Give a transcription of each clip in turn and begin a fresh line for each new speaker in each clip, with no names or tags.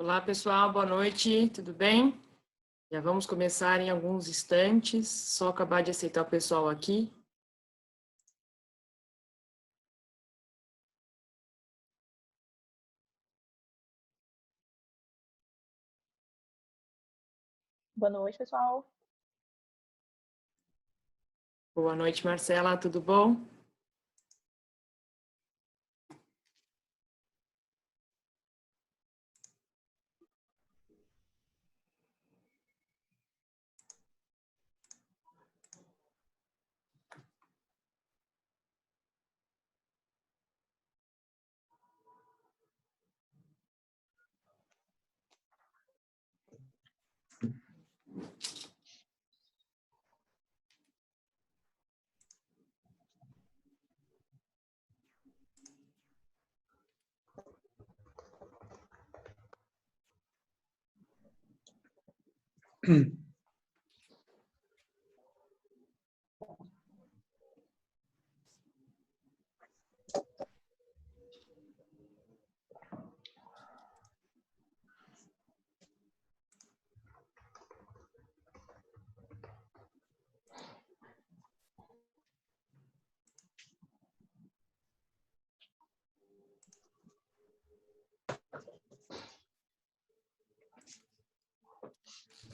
Olá, pessoal, boa noite, tudo bem? Já vamos começar em alguns instantes, só acabar de aceitar o pessoal aqui.
Boa noite, pessoal.
Boa noite, Marcela, tudo bom?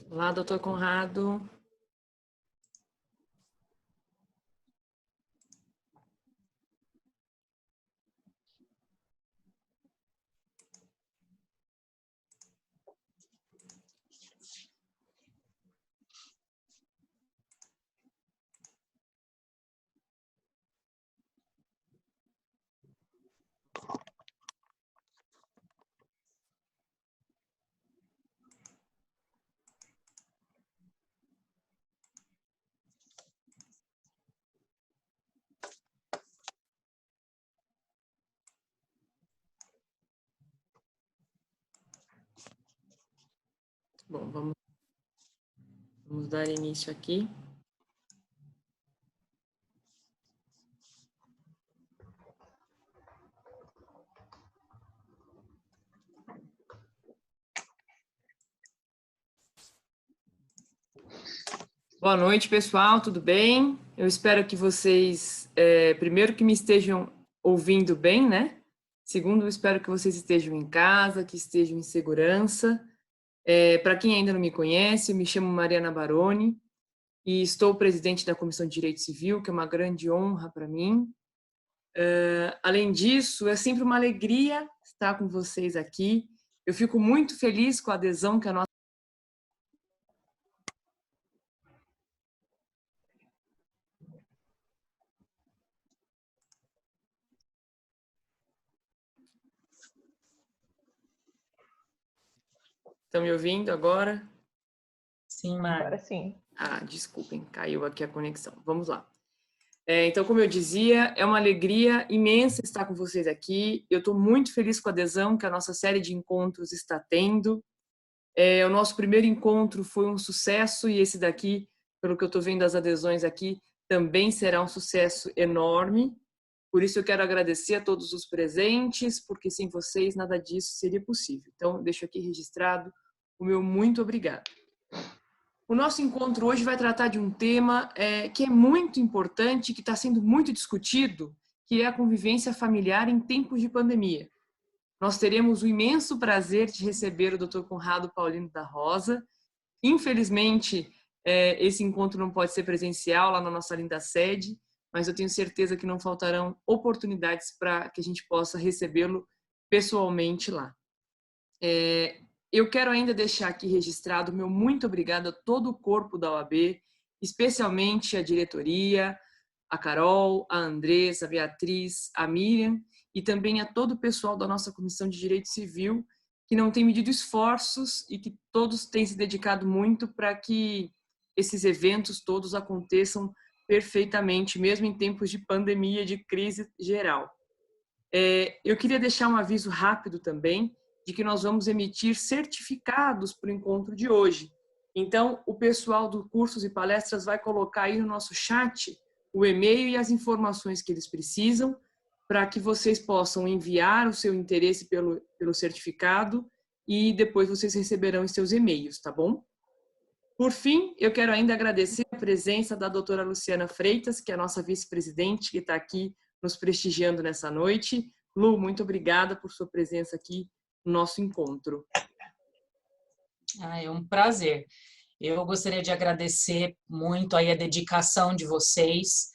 Olá, doutor Conrado. Bom, vamos dar início aqui. Boa noite, pessoal, tudo bem? Eu espero que vocês, primeiro, que me estejam ouvindo bem, né? Segundo, eu espero que vocês estejam em casa, que estejam em segurança. Para quem ainda não me conhece, eu me chamo Mariana Baroni e estou presidente da Comissão de Direito Civil, que é uma grande honra para mim. Além disso, é sempre uma alegria estar com vocês aqui. Eu fico muito feliz com a adesão que a nossa... Estão me ouvindo agora?
Sim, Mari.
Agora sim.
Desculpem, caiu aqui a conexão. Vamos lá. Então, como eu dizia, é uma alegria imensa estar com vocês aqui. Eu estou muito feliz com a adesão que a nossa série de encontros está tendo. O nosso primeiro encontro foi um sucesso e esse daqui, pelo que eu estou vendo as adesões aqui, também será um sucesso enorme. Por isso eu quero agradecer a todos os presentes, porque sem vocês nada disso seria possível. Então, deixo aqui registrado o meu muito obrigado. O nosso encontro hoje vai tratar de um tema que é muito importante, que está sendo muito discutido, que é a convivência familiar em tempos de pandemia. Nós teremos o imenso prazer de receber o Dr. Conrado Paulino da Rosa. Infelizmente, esse encontro não pode ser presencial lá na nossa linda sede, mas eu tenho certeza que não faltarão oportunidades para que a gente possa recebê-lo pessoalmente lá. Eu quero ainda deixar aqui registrado o meu muito obrigado a todo o corpo da OAB, especialmente a diretoria, a Carol, a Andressa, a Beatriz, a Miriam e também a todo o pessoal da nossa Comissão de Direito Civil, que não tem medido esforços e que todos têm se dedicado muito para que esses eventos todos aconteçam perfeitamente, mesmo em tempos de pandemia, de crise geral. Eu queria deixar um aviso rápido também, de que nós vamos emitir certificados para o encontro de hoje. Então, o pessoal do Cursos e Palestras vai colocar aí no nosso chat o e-mail e as informações que eles precisam para que vocês possam enviar o seu interesse pelo certificado e depois vocês receberão em seus e-mails, tá bom? Por fim, eu quero ainda agradecer a presença da doutora Luciana Freitas, que é a nossa vice-presidente, que está aqui nos prestigiando nessa noite. Lu, muito obrigada por sua presença aqui no nosso encontro.
É um prazer. Eu gostaria de agradecer muito aí a dedicação de vocês.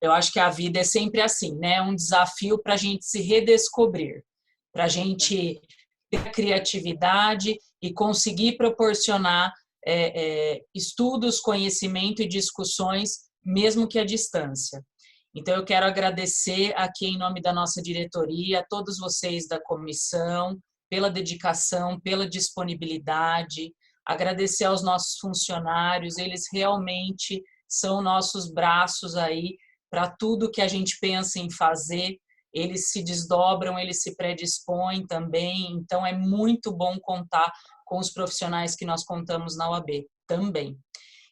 Eu acho que a vida é sempre assim, né? Um desafio para a gente se redescobrir, para a gente ter criatividade e conseguir proporcionar estudos, conhecimento e discussões, mesmo que à distância. Então, eu quero agradecer aqui em nome da nossa diretoria, a todos vocês da comissão, pela dedicação, pela disponibilidade, agradecer aos nossos funcionários, eles realmente são nossos braços aí para tudo que a gente pensa em fazer, eles se desdobram, eles se predispõem também, então é muito bom contar com os profissionais que nós contamos na UAB também.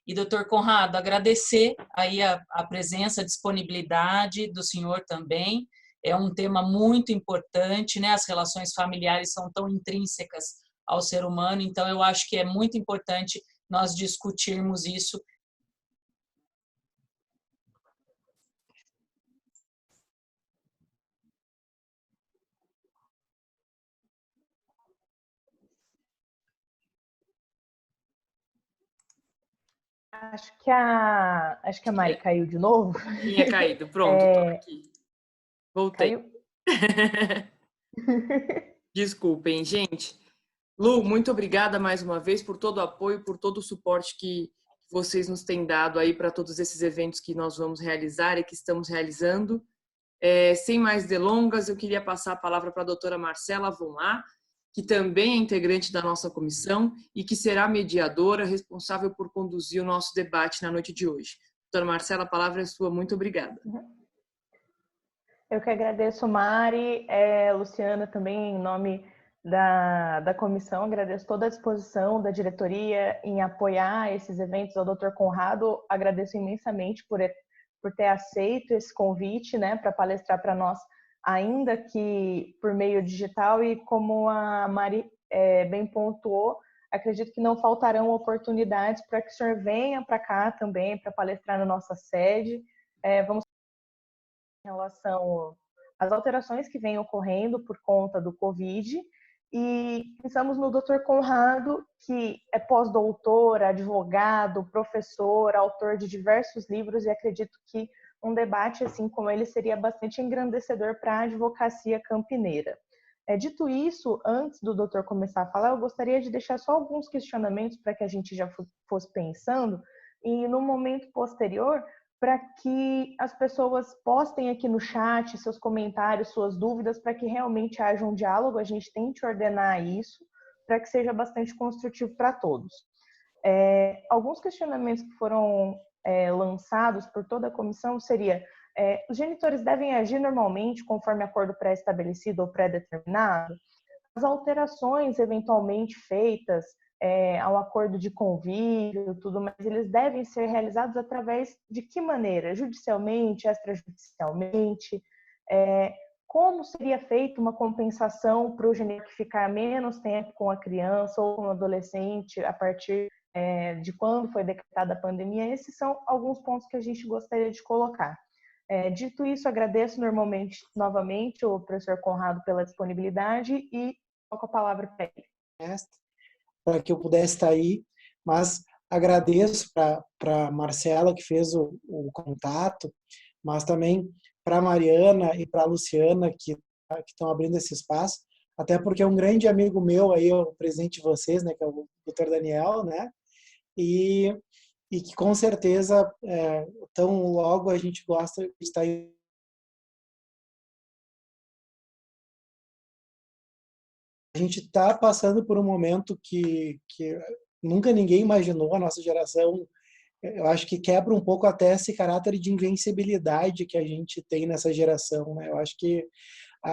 E, doutor Conrado, agradecer aí a presença, a disponibilidade do senhor também. É um tema muito importante, né? As relações familiares são tão intrínsecas ao ser humano, então eu acho que é muito importante nós discutirmos isso.
Acho que a Mari caiu de novo.
Tinha caído, pronto, estou aqui. Voltei.
Caiu?
Desculpem, gente. Lu, muito obrigada mais uma vez por todo o apoio, por todo o suporte que vocês nos têm dado aí para todos esses eventos que nós vamos realizar e que estamos realizando. Sem mais delongas, eu queria passar a palavra para a doutora Marcela Von Lá, que também é integrante da nossa comissão e que será mediadora responsável por conduzir o nosso debate na noite de hoje. Doutora Marcela, a palavra é sua. Muito obrigada.
Eu que agradeço, Mari, Luciana, também em nome da comissão, agradeço toda a disposição da diretoria em apoiar esses eventos. Ao Dr. Conrado, agradeço imensamente por ter aceito esse convite, né, para palestrar para nós, ainda que por meio digital, e como a Mari bem pontuou, acredito que não faltarão oportunidades para que o senhor venha para cá também, para palestrar na nossa sede. Vamos em relação às alterações que vêm ocorrendo por conta do Covid, e pensamos no Dr. Conrado, que é pós-doutor, advogado, professor, autor de diversos livros, e acredito que um debate assim como ele seria bastante engrandecedor para a advocacia campineira. Dito isso, antes do doutor começar a falar, eu gostaria de deixar só alguns questionamentos para que a gente já fosse pensando, e no momento posterior, para que as pessoas postem aqui no chat seus comentários, suas dúvidas, para que realmente haja um diálogo, a gente tente ordenar isso, para que seja bastante construtivo para todos. Alguns questionamentos que foram lançados por toda a comissão seria: os genitores devem agir normalmente conforme acordo pré-estabelecido ou pré-determinado? As alterações eventualmente feitas ao acordo de convívio, tudo mais, eles devem ser realizados através de que maneira? Judicialmente, extrajudicialmente? Como seria feita uma compensação para o genitor ficar menos tempo com a criança ou com o adolescente a partir de quando foi decretada a pandemia? Esses são alguns pontos que a gente gostaria de colocar. Dito isso, agradeço novamente o professor Conrado pela disponibilidade e toco a palavra para ele.
Para que eu pudesse estar aí, mas agradeço para a Marcela, que fez o contato, mas também para a Mariana e para a Luciana, que estão abrindo esse espaço, até porque é um grande amigo meu, aí, o presidente de vocês, né, que é o Dr. Daniel, né, e que com certeza, tão logo a gente gosta de estar aí. A gente está passando por um momento que nunca ninguém imaginou, a nossa geração, eu acho que quebra um pouco até esse caráter de invencibilidade que a gente tem nessa geração, né? Eu acho que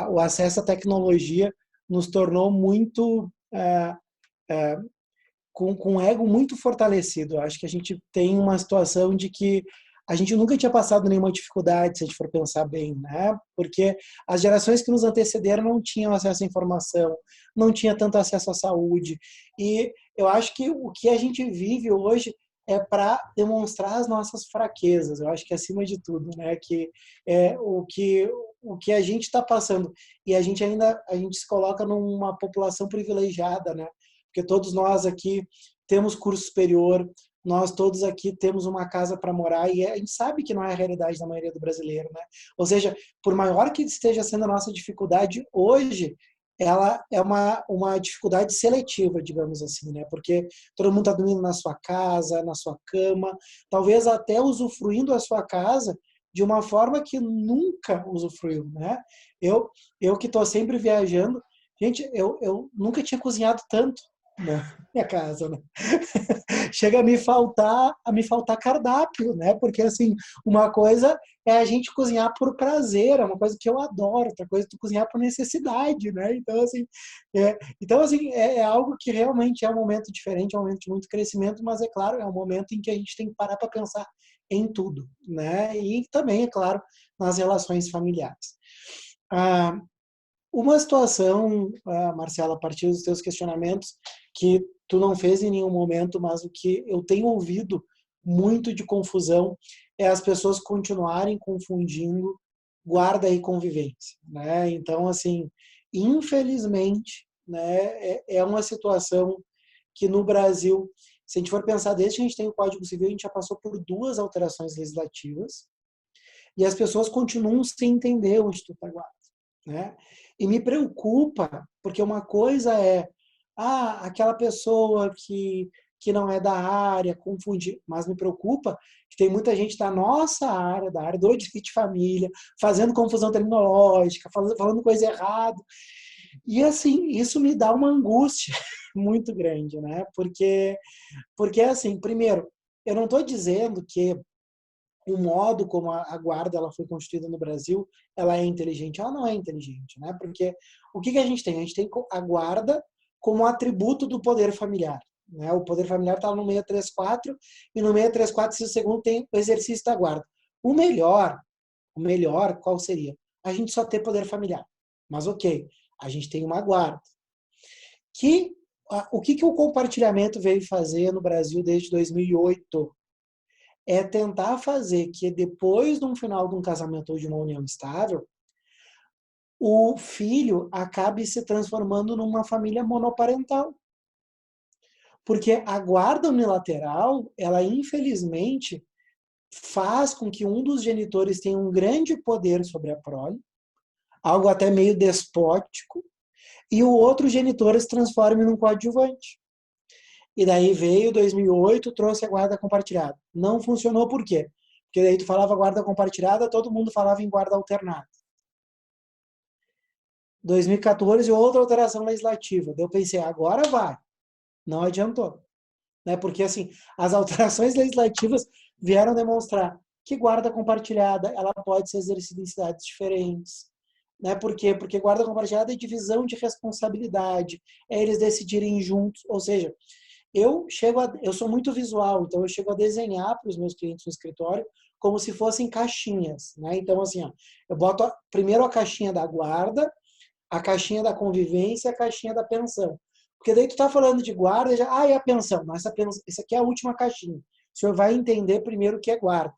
o acesso à tecnologia nos tornou muito, com um ego muito fortalecido. Eu acho que a gente tem uma situação de que a gente nunca tinha passado nenhuma dificuldade, se a gente for pensar bem, né? Porque as gerações que nos antecederam não tinham acesso à informação, não tinha tanto acesso à saúde. E eu acho que o que a gente vive hoje é para demonstrar as nossas fraquezas. Eu acho que acima de tudo, né? Que é o que a gente está passando, e a gente se coloca numa população privilegiada, né? Porque todos nós aqui temos curso superior, nós todos aqui temos uma casa para morar, e a gente sabe que não é a realidade da maioria do brasileiro, né? Ou seja, por maior que esteja sendo a nossa dificuldade hoje, ela é uma dificuldade seletiva, digamos assim, né? Porque todo mundo está dormindo na sua casa, na sua cama, talvez até usufruindo a sua casa de uma forma que nunca usufruiu, né? Eu que estou sempre viajando, gente, eu nunca tinha cozinhado tanto na minha casa, né? Chega a me faltar cardápio, né? Porque assim, uma coisa é a gente cozinhar por prazer, é uma coisa que eu adoro, outra coisa é tu cozinhar por necessidade, né? Então assim, é algo que realmente é um momento diferente, é um momento de muito crescimento, mas é claro, é um momento em que a gente tem que parar para pensar em tudo, né? E também, é claro, nas relações familiares. Uma situação, Marcela, a partir dos teus questionamentos, que tu não fez em nenhum momento, mas o que eu tenho ouvido muito de confusão é as pessoas continuarem confundindo guarda e convivência, né? Então, assim, infelizmente, né, é uma situação que no Brasil, se a gente for pensar, desde que a gente tem o Código Civil, a gente já passou por 2 alterações legislativas e as pessoas continuam sem entender o Instituto da Guarda, né? E me preocupa, porque uma coisa é aquela pessoa que não é da área, confundir, mas me preocupa que tem muita gente da nossa área, da área do direito de família, fazendo confusão terminológica, falando coisa errada. E assim, isso me dá uma angústia muito grande, né? Porque assim, primeiro, eu não estou dizendo que o modo como a guarda ela foi constituída no Brasil, ela é inteligente. Ela não é inteligente, né? Porque o que a gente tem? A gente tem a guarda como atributo do poder familiar, né? O poder familiar está no 634 e no 634, se o segundo tem o exercício da guarda. O melhor, qual seria? A gente só ter poder familiar. Mas ok, a gente tem uma guarda. O que o compartilhamento veio fazer no Brasil desde 2008? É tentar fazer que depois de um final de um casamento ou de uma união estável, o filho acabe se transformando numa família monoparental. Porque a guarda unilateral, ela infelizmente faz com que um dos genitores tenha um grande poder sobre a prole, algo até meio despótico, e o outro genitor se transforme num coadjuvante. E daí veio 2008, trouxe a guarda compartilhada. Não funcionou por quê? Porque daí tu falava guarda compartilhada, todo mundo falava em guarda alternada. 2014, outra alteração legislativa. Daí eu pensei, agora vai. Não adiantou. Né? Porque assim, as alterações legislativas vieram demonstrar que guarda compartilhada ela pode ser exercida em cidades diferentes. Né? Por quê? Porque guarda compartilhada é divisão de responsabilidade, é eles decidirem juntos. Ou seja, eu sou muito visual, então eu chego a desenhar para os meus clientes no escritório como se fossem caixinhas, né? Então assim, eu boto primeiro a caixinha da guarda, a caixinha da convivência, a caixinha da pensão. Porque daí tu tá falando de guarda, e a pensão? Não, essa aqui é a última caixinha. O senhor vai entender primeiro o que é guarda,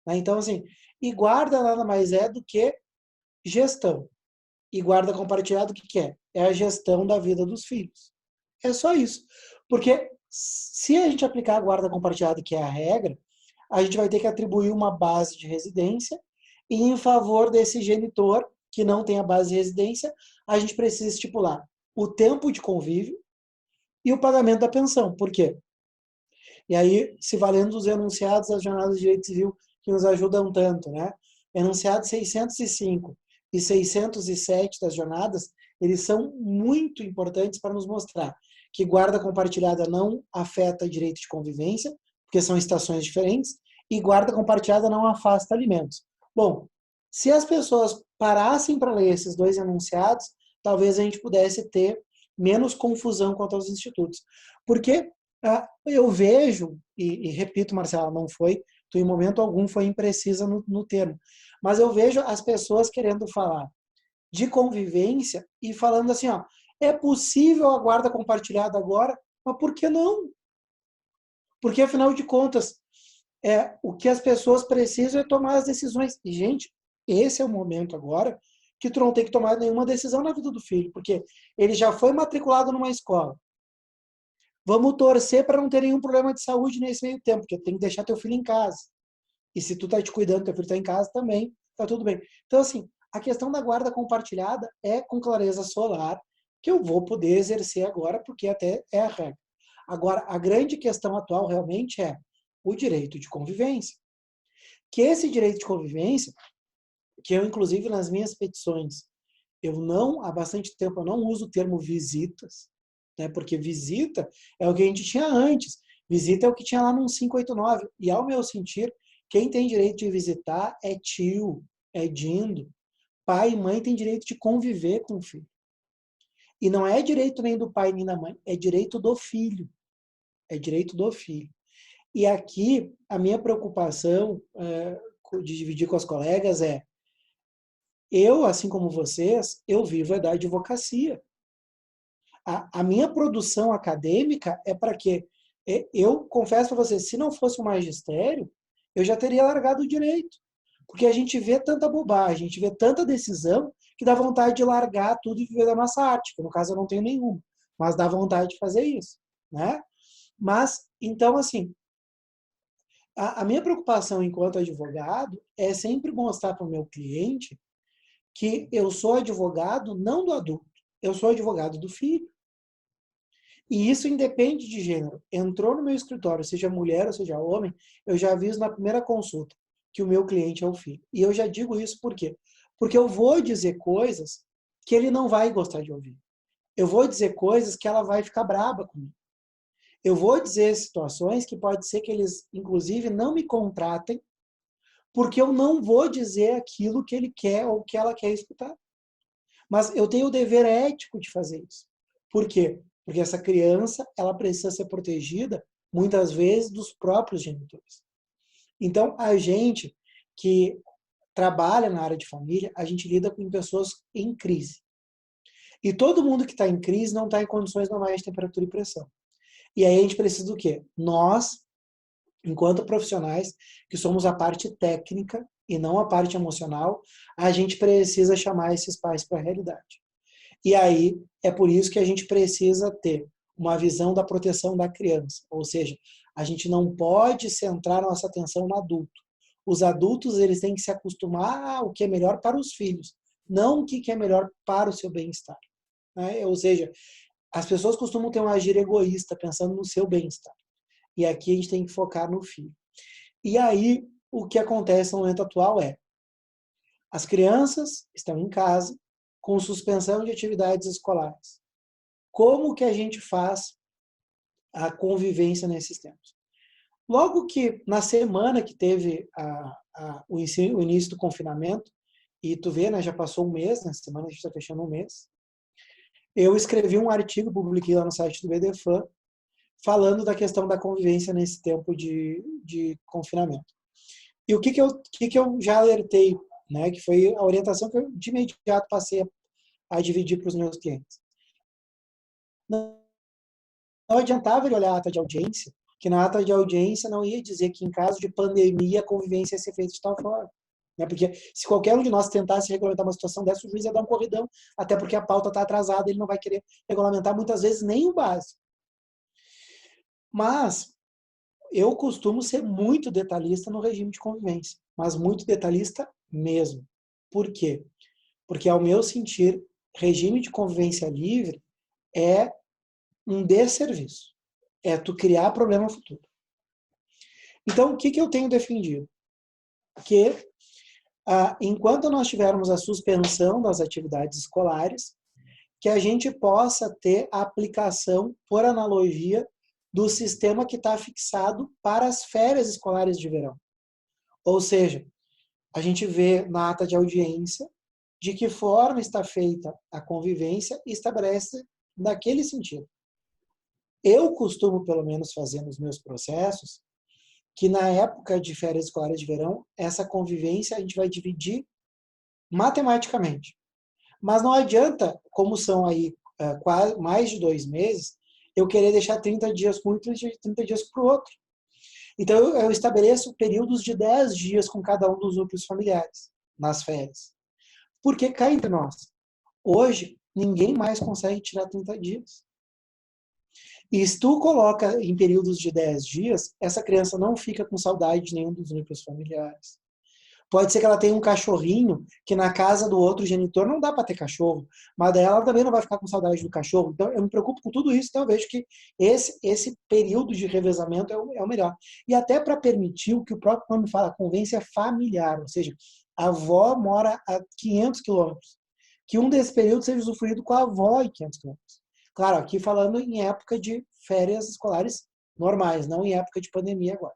né? Então assim, e guarda nada mais é do que gestão. E guarda compartilhada o que é? É a gestão da vida dos filhos. É só isso. Porque se a gente aplicar a guarda compartilhada, que é a regra, a gente vai ter que atribuir uma base de residência e em favor desse genitor que não tem a base de residência, a gente precisa estipular o tempo de convívio e o pagamento da pensão. Por quê? E aí, se valendo dos enunciados das jornadas de direito civil que nos ajudam tanto, né? Enunciados 605 e 607 das jornadas, eles são muito importantes para nos mostrar que guarda compartilhada não afeta direito de convivência, porque são estações diferentes, e guarda compartilhada não afasta alimentos. Bom, se as pessoas parassem para ler esses 2 enunciados, talvez a gente pudesse ter menos confusão quanto aos institutos. Porque eu vejo, e repito, Marcela, não foi Tu, em momento algum, foi imprecisa no termo. Mas eu vejo as pessoas querendo falar de convivência e falando assim, ó, é possível a guarda compartilhada agora, mas por que não? Porque, afinal de contas, o que as pessoas precisam é tomar as decisões. E, gente, esse é o momento agora que tu não tem que tomar nenhuma decisão na vida do filho, porque ele já foi matriculado numa escola. Vamos torcer para não ter nenhum problema de saúde nesse meio tempo, porque tem que deixar teu filho em casa. E se tu tá te cuidando, teu filho tá em casa também, tá tudo bem. Então, assim, a questão da guarda compartilhada é com clareza solar, que eu vou poder exercer agora, porque até é a regra. Agora, a grande questão atual realmente é o direito de convivência. Que esse direito de convivência, que eu, inclusive, nas minhas petições, há bastante tempo, eu não uso o termo visitas, né? Porque visita é o que a gente tinha antes. Visita é o que tinha lá no 589. E, ao meu sentir, quem tem direito de visitar é tio, é dindo. Pai e mãe têm direito de conviver com o filho. E não é direito nem do pai nem da mãe, é direito do filho. É direito do filho. E aqui, a minha preocupação de dividir com as colegas eu, assim como vocês, eu vivo da advocacia. A minha produção acadêmica é para quê? Eu confesso para vocês, se não fosse o magistério, eu já teria largado o direito. Porque a gente vê tanta bobagem, a gente vê tanta decisão, que dá vontade de largar tudo e viver da nossa arte. Que no caso eu não tenho nenhuma, mas dá vontade de fazer isso, né? Mas, então, assim, a minha preocupação enquanto advogado é sempre mostrar para o meu cliente que eu sou advogado não do adulto, eu sou advogado do filho. E isso independe de gênero. Entrou no meu escritório, seja mulher ou seja homem, eu já aviso na primeira consulta que o meu cliente é o filho. E eu já digo isso por quê? Porque eu vou dizer coisas que ele não vai gostar de ouvir. Eu vou dizer coisas que ela vai ficar braba comigo. Eu vou dizer situações que pode ser que eles, inclusive, não me contratem, porque eu não vou dizer aquilo que ele quer ou que ela quer escutar. Mas eu tenho o dever ético de fazer isso. Por quê? Porque essa criança, ela precisa ser protegida, muitas vezes, dos próprios genitores. Então, a gente que trabalha na área de família, a gente lida com pessoas em crise. E todo mundo que está em crise não está em condições normais de temperatura e pressão. E aí a gente precisa do quê? Nós, enquanto profissionais, que somos a parte técnica e não a parte emocional, a gente precisa chamar esses pais para a realidade. E aí é por isso que a gente precisa ter uma visão da proteção da criança. Ou seja, a gente não pode centrar nossa atenção no adulto. Os adultos, eles têm que se acostumar ao que é melhor para os filhos, não o que é melhor para o seu bem-estar, né? Ou seja, as pessoas costumam ter um agir egoísta, pensando no seu bem-estar. E aqui a gente tem que focar no filho. E aí, o que acontece no momento atual as crianças estão em casa, com suspensão de atividades escolares. Como que a gente faz a convivência nesses tempos? Logo que, na semana que teve o início do confinamento, e tu vê, né, já passou um mês, na semana a gente está fechando um mês, eu escrevi um artigo, publiquei lá no site do BDFAN, falando da questão da convivência nesse tempo de confinamento. E o que eu já alertei, né, que foi a orientação que eu de imediato passei a dividir para os meus clientes. Não adiantava ele olhar a ata de audiência, que na ata de audiência não ia dizer que em caso de pandemia a convivência ia ser feita de tal forma. Né? Porque se qualquer um de nós tentasse regulamentar uma situação dessa, o juiz ia dar um corridão, até porque a pauta está atrasada, ele não vai querer regulamentar muitas vezes nem o básico. Mas eu costumo ser muito detalhista no regime de convivência, mas muito detalhista mesmo. Por quê? Porque, ao meu sentir, regime de convivência livre é um desserviço. É tu criar problema futuro. Então, o que eu tenho defendido? Que, enquanto nós tivermos a suspensão das atividades escolares, que a gente possa ter a aplicação, por analogia, do sistema que está fixado para as férias escolares de verão. Ou seja, a gente vê na ata de audiência de que forma está feita a convivência e estabelece naquele sentido. Eu costumo, pelo menos, fazer nos meus processos, que na época de férias escolares de verão, essa convivência a gente vai dividir matematicamente. Mas não adianta, como são aí quase mais de 2 meses, eu querer deixar 30 dias para um e 30 dias para o outro. Então, eu estabeleço períodos de 10 dias com cada um dos núcleos familiares, nas férias. Porque cá entre nós, hoje, ninguém mais consegue tirar 30 dias. E se tu coloca em períodos de 10 dias, essa criança não fica com saudade de nenhum dos núcleos familiares. Pode ser que ela tenha um cachorrinho que na casa do outro genitor não dá para ter cachorro, mas daí ela também não vai ficar com saudade do cachorro. Então, eu me preocupo com tudo isso, então eu vejo que esse período de revezamento é o melhor. E até para permitir o que o próprio nome fala, a convivência familiar, ou seja, a avó mora a 500 quilômetros. Que um desses períodos seja usufruído com a avó em 500 quilômetros. Claro, aqui falando em época de férias escolares normais, não em época de pandemia agora.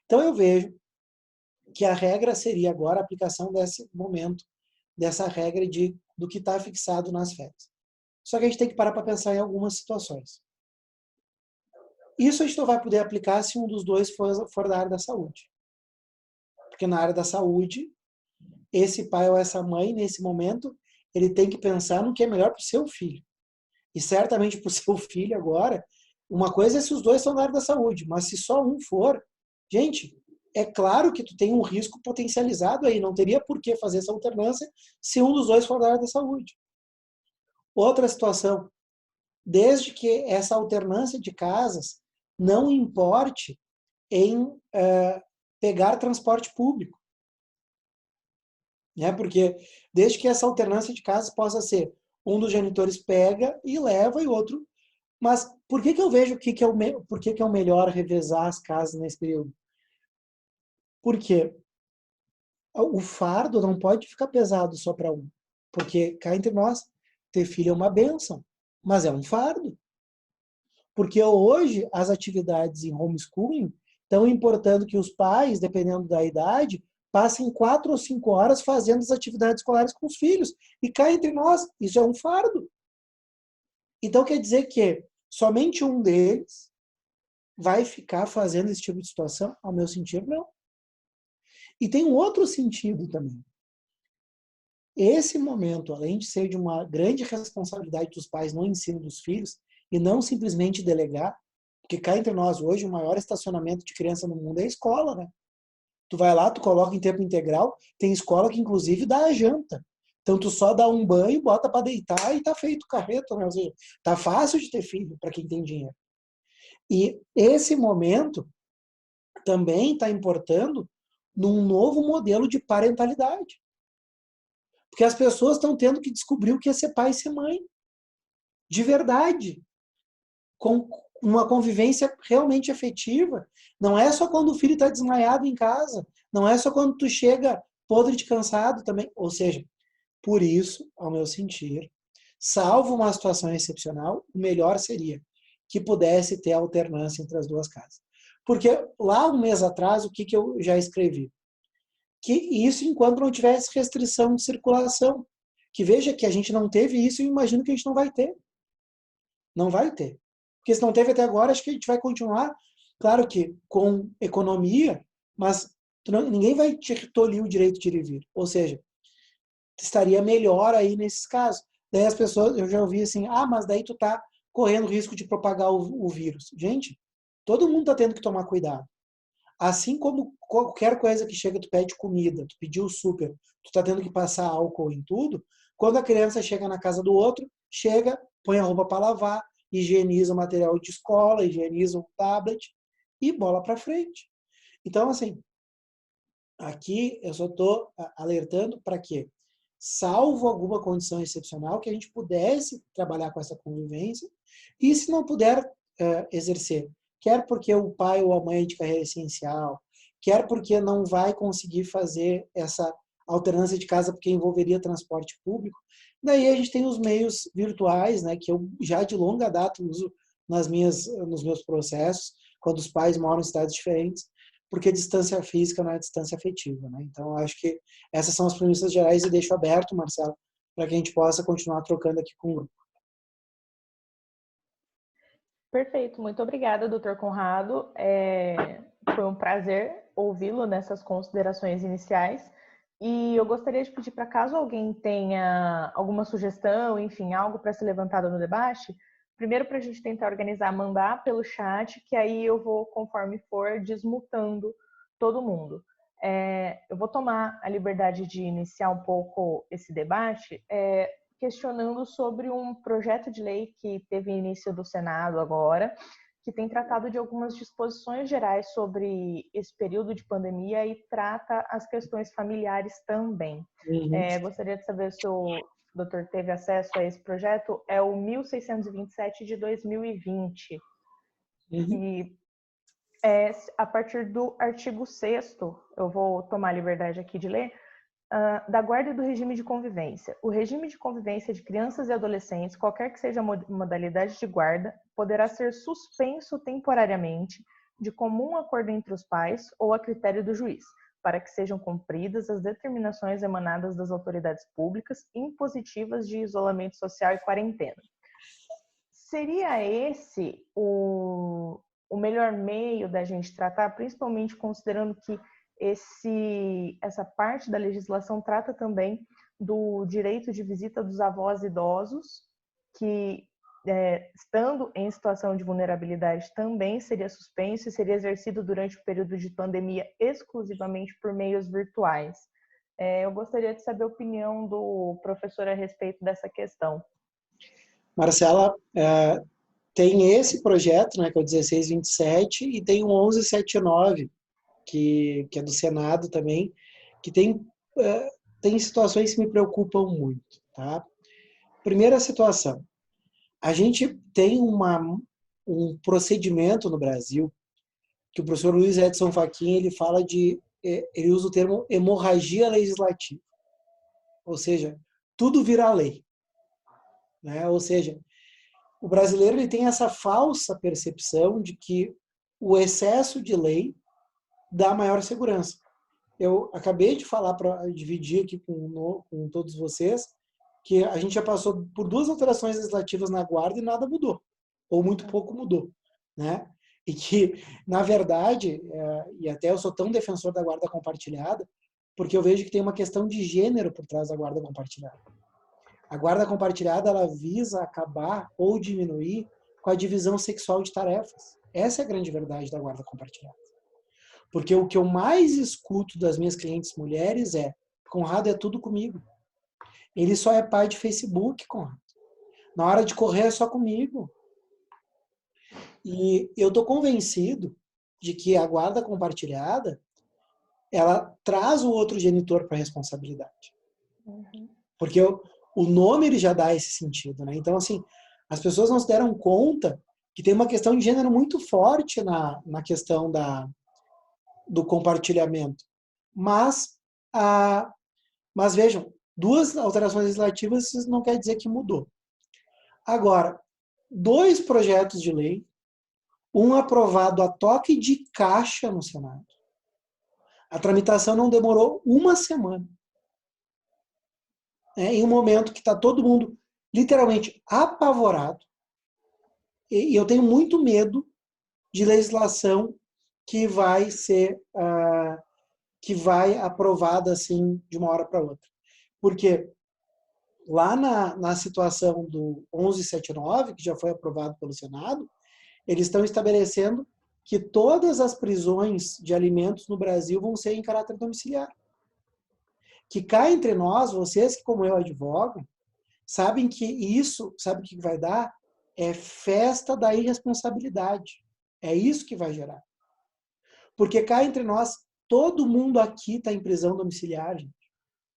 Então eu vejo que a regra seria agora a aplicação desse momento, dessa regra do que está fixado nas férias. Só que a gente tem que parar para pensar em algumas situações. Isso a gente não vai poder aplicar se um dos dois for da área da saúde. Porque na área da saúde, esse pai ou essa mãe, nesse momento, ele tem que pensar no que é melhor para o seu filho. E certamente para o seu filho agora, uma coisa é se os dois são da área da saúde, mas se só um for, gente, é claro que tu tem um risco potencializado aí, não teria por que fazer essa alternância se um dos dois for da área da saúde. Outra situação, desde que essa alternância de casas não importe em pegar transporte público. Né? Porque desde que essa alternância de casas possa ser um dos genitores pega e leva e o outro. Mas por que eu vejo por que é o melhor revezar as casas nesse período? Porque o fardo não pode ficar pesado só para um. Porque cá entre nós, ter filho é uma bênção, mas é um fardo. Porque hoje as atividades em homeschooling estão importando que os pais, dependendo da idade, passem 4 ou 5 horas fazendo as atividades escolares com os filhos. E cá entre nós, isso é um fardo. Então quer dizer que somente um deles vai ficar fazendo esse tipo de situação? Ao meu sentir, não. E tem um outro sentido também. Esse momento, além de ser de uma grande responsabilidade dos pais no ensino dos filhos, e não simplesmente delegar, porque cá entre nós hoje o maior estacionamento de criança no mundo é a escola, né? Tu vai lá, tu coloca em tempo integral, tem escola que inclusive dá a janta. Então tu só dá um banho, bota para deitar e tá feito o carreto, né? Ou seja, tá fácil de ter filho para quem tem dinheiro. E esse momento também está importando num novo modelo de parentalidade. Porque as pessoas estão tendo que descobrir o que é ser pai e ser mãe. De verdade. Com uma convivência realmente afetiva. Não é só quando o filho está desmaiado em casa. Não é só quando tu chega podre de cansado também. Ou seja, por isso, ao meu sentir, salvo uma situação excepcional, o melhor seria que pudesse ter alternância entre as duas casas. Porque lá um mês atrás, o que eu já escrevi? Que isso enquanto não tivesse restrição de circulação. Que veja que a gente não teve isso e imagino que a gente não vai ter. Não vai ter. Porque se não teve até agora, acho que a gente vai continuar, claro que com economia, mas ninguém vai te tolir o direito de ir e vir. Ou seja, estaria melhor aí nesses casos. Daí as pessoas, eu já ouvi assim, mas daí tu tá correndo risco de propagar o vírus. Gente, todo mundo tá tendo que tomar cuidado. Assim como qualquer coisa que chega, tu pede comida, tu pediu super, tu tá tendo que passar álcool em tudo, quando a criança chega na casa do outro, chega, põe a roupa para lavar, higieniza o material de escola, higieniza o tablet e bola para frente. Então, assim, aqui eu só estou alertando para que, salvo alguma condição excepcional, que a gente pudesse trabalhar com essa convivência e se não puder exercer, quer porque o pai ou a mãe é de carreira essencial, quer porque não vai conseguir fazer essa alternância de casa porque envolveria transporte público, daí a gente tem os meios virtuais, né, que eu já de longa data uso nos meus processos, quando os pais moram em cidades diferentes, porque distância física não é distância afetiva, né? Então, acho que essas são as premissas gerais e deixo aberto, Marcelo, para que a gente possa continuar trocando aqui com o grupo.
Perfeito, muito obrigada, doutor Conrado. Foi um prazer ouvi-lo nessas considerações iniciais. E eu gostaria de pedir para, caso alguém tenha alguma sugestão, enfim, algo para ser levantado no debate, primeiro para a gente tentar organizar, mandar pelo chat, que aí eu vou, conforme for, desmutando todo mundo. Eu vou tomar a liberdade de iniciar um pouco esse debate questionando sobre um projeto de lei que teve início do Senado agora, que tem tratado de algumas disposições gerais sobre esse período de pandemia e trata as questões familiares também. Gostaria de saber se o doutor teve acesso a esse projeto. É o 1627 de 2020. E a partir do artigo 6º, eu vou tomar a liberdade aqui de ler, da guarda e do regime de convivência. O regime de convivência de crianças e adolescentes, qualquer que seja a modalidade de guarda, poderá ser suspenso temporariamente de comum acordo entre os pais ou a critério do juiz, para que sejam cumpridas as determinações emanadas das autoridades públicas impositivas de isolamento social e quarentena. Seria esse o melhor meio da gente tratar, principalmente considerando que essa parte da legislação trata também do direito de visita dos avós idosos, que, estando em situação de vulnerabilidade, também seria suspenso e seria exercido durante o período de pandemia exclusivamente por meios virtuais. Eu gostaria de saber a opinião do professor a respeito dessa questão.
Marcela, tem esse projeto, né, que é o 1627, e tem o 1179, que é do Senado também, que tem situações que me preocupam muito. Tá? Primeira situação, a gente tem um procedimento no Brasil, que o professor Luiz Edson Fachin, ele usa o termo hemorragia legislativa, ou seja, tudo vira lei. Né? Ou seja, o brasileiro ele tem essa falsa percepção de que o excesso de lei dá maior segurança. Eu acabei de falar, para dividir aqui com todos vocês, que a gente já passou por 2 alterações legislativas na guarda e nada mudou, ou muito pouco mudou. Né? E que, na verdade, e até eu sou tão defensor da guarda compartilhada, porque eu vejo que tem uma questão de gênero por trás da guarda compartilhada. A guarda compartilhada ela visa acabar ou diminuir com a divisão sexual de tarefas. Essa é a grande verdade da guarda compartilhada. Porque o que eu mais escuto das minhas clientes mulheres é: Conrado, é tudo comigo. Ele só é pai de Facebook, Conrado. Na hora de correr é só comigo. E eu estou convencido de que a guarda compartilhada ela traz o outro genitor para a responsabilidade. Porque o nome ele já dá esse sentido. Né? Então, assim, as pessoas não se deram conta que tem uma questão de gênero muito forte na questão do compartilhamento. Mas vejam, 2 alterações legislativas não quer dizer que mudou. Agora, 2 projetos de lei, um aprovado a toque de caixa no Senado. A tramitação não demorou 1 semana. Em um momento que está todo mundo literalmente apavorado. E eu tenho muito medo de legislação que vai ser aprovada assim de uma hora para outra. Porque lá na situação do 1179, que já foi aprovado pelo Senado, eles estão estabelecendo que todas as prisões de alimentos no Brasil vão ser em caráter domiciliar. Que cá entre nós, vocês que como eu advogam, sabem que isso, sabe o que vai dar? É festa da irresponsabilidade. É isso que vai gerar. Porque cá entre nós, todo mundo aqui está em prisão domiciliar, gente.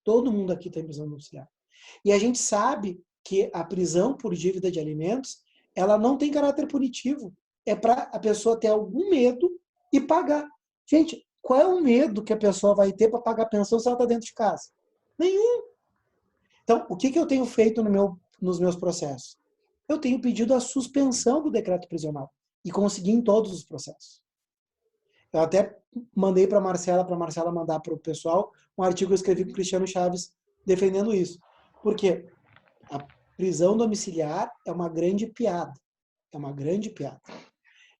Todo mundo aqui está em prisão domiciliar. E a gente sabe que a prisão por dívida de alimentos, ela não tem caráter punitivo. É para a pessoa ter algum medo e pagar. Gente, qual é o medo que a pessoa vai ter para pagar a pensão se ela está dentro de casa? Nenhum. Então, o que eu tenho feito nos meus processos? Eu tenho pedido a suspensão do decreto prisional e consegui em todos os processos. Eu até mandei para a Marcela mandar para o pessoal um artigo que eu escrevi com o Cristiano Chaves defendendo isso. Porque a prisão domiciliar é uma grande piada. É uma grande piada.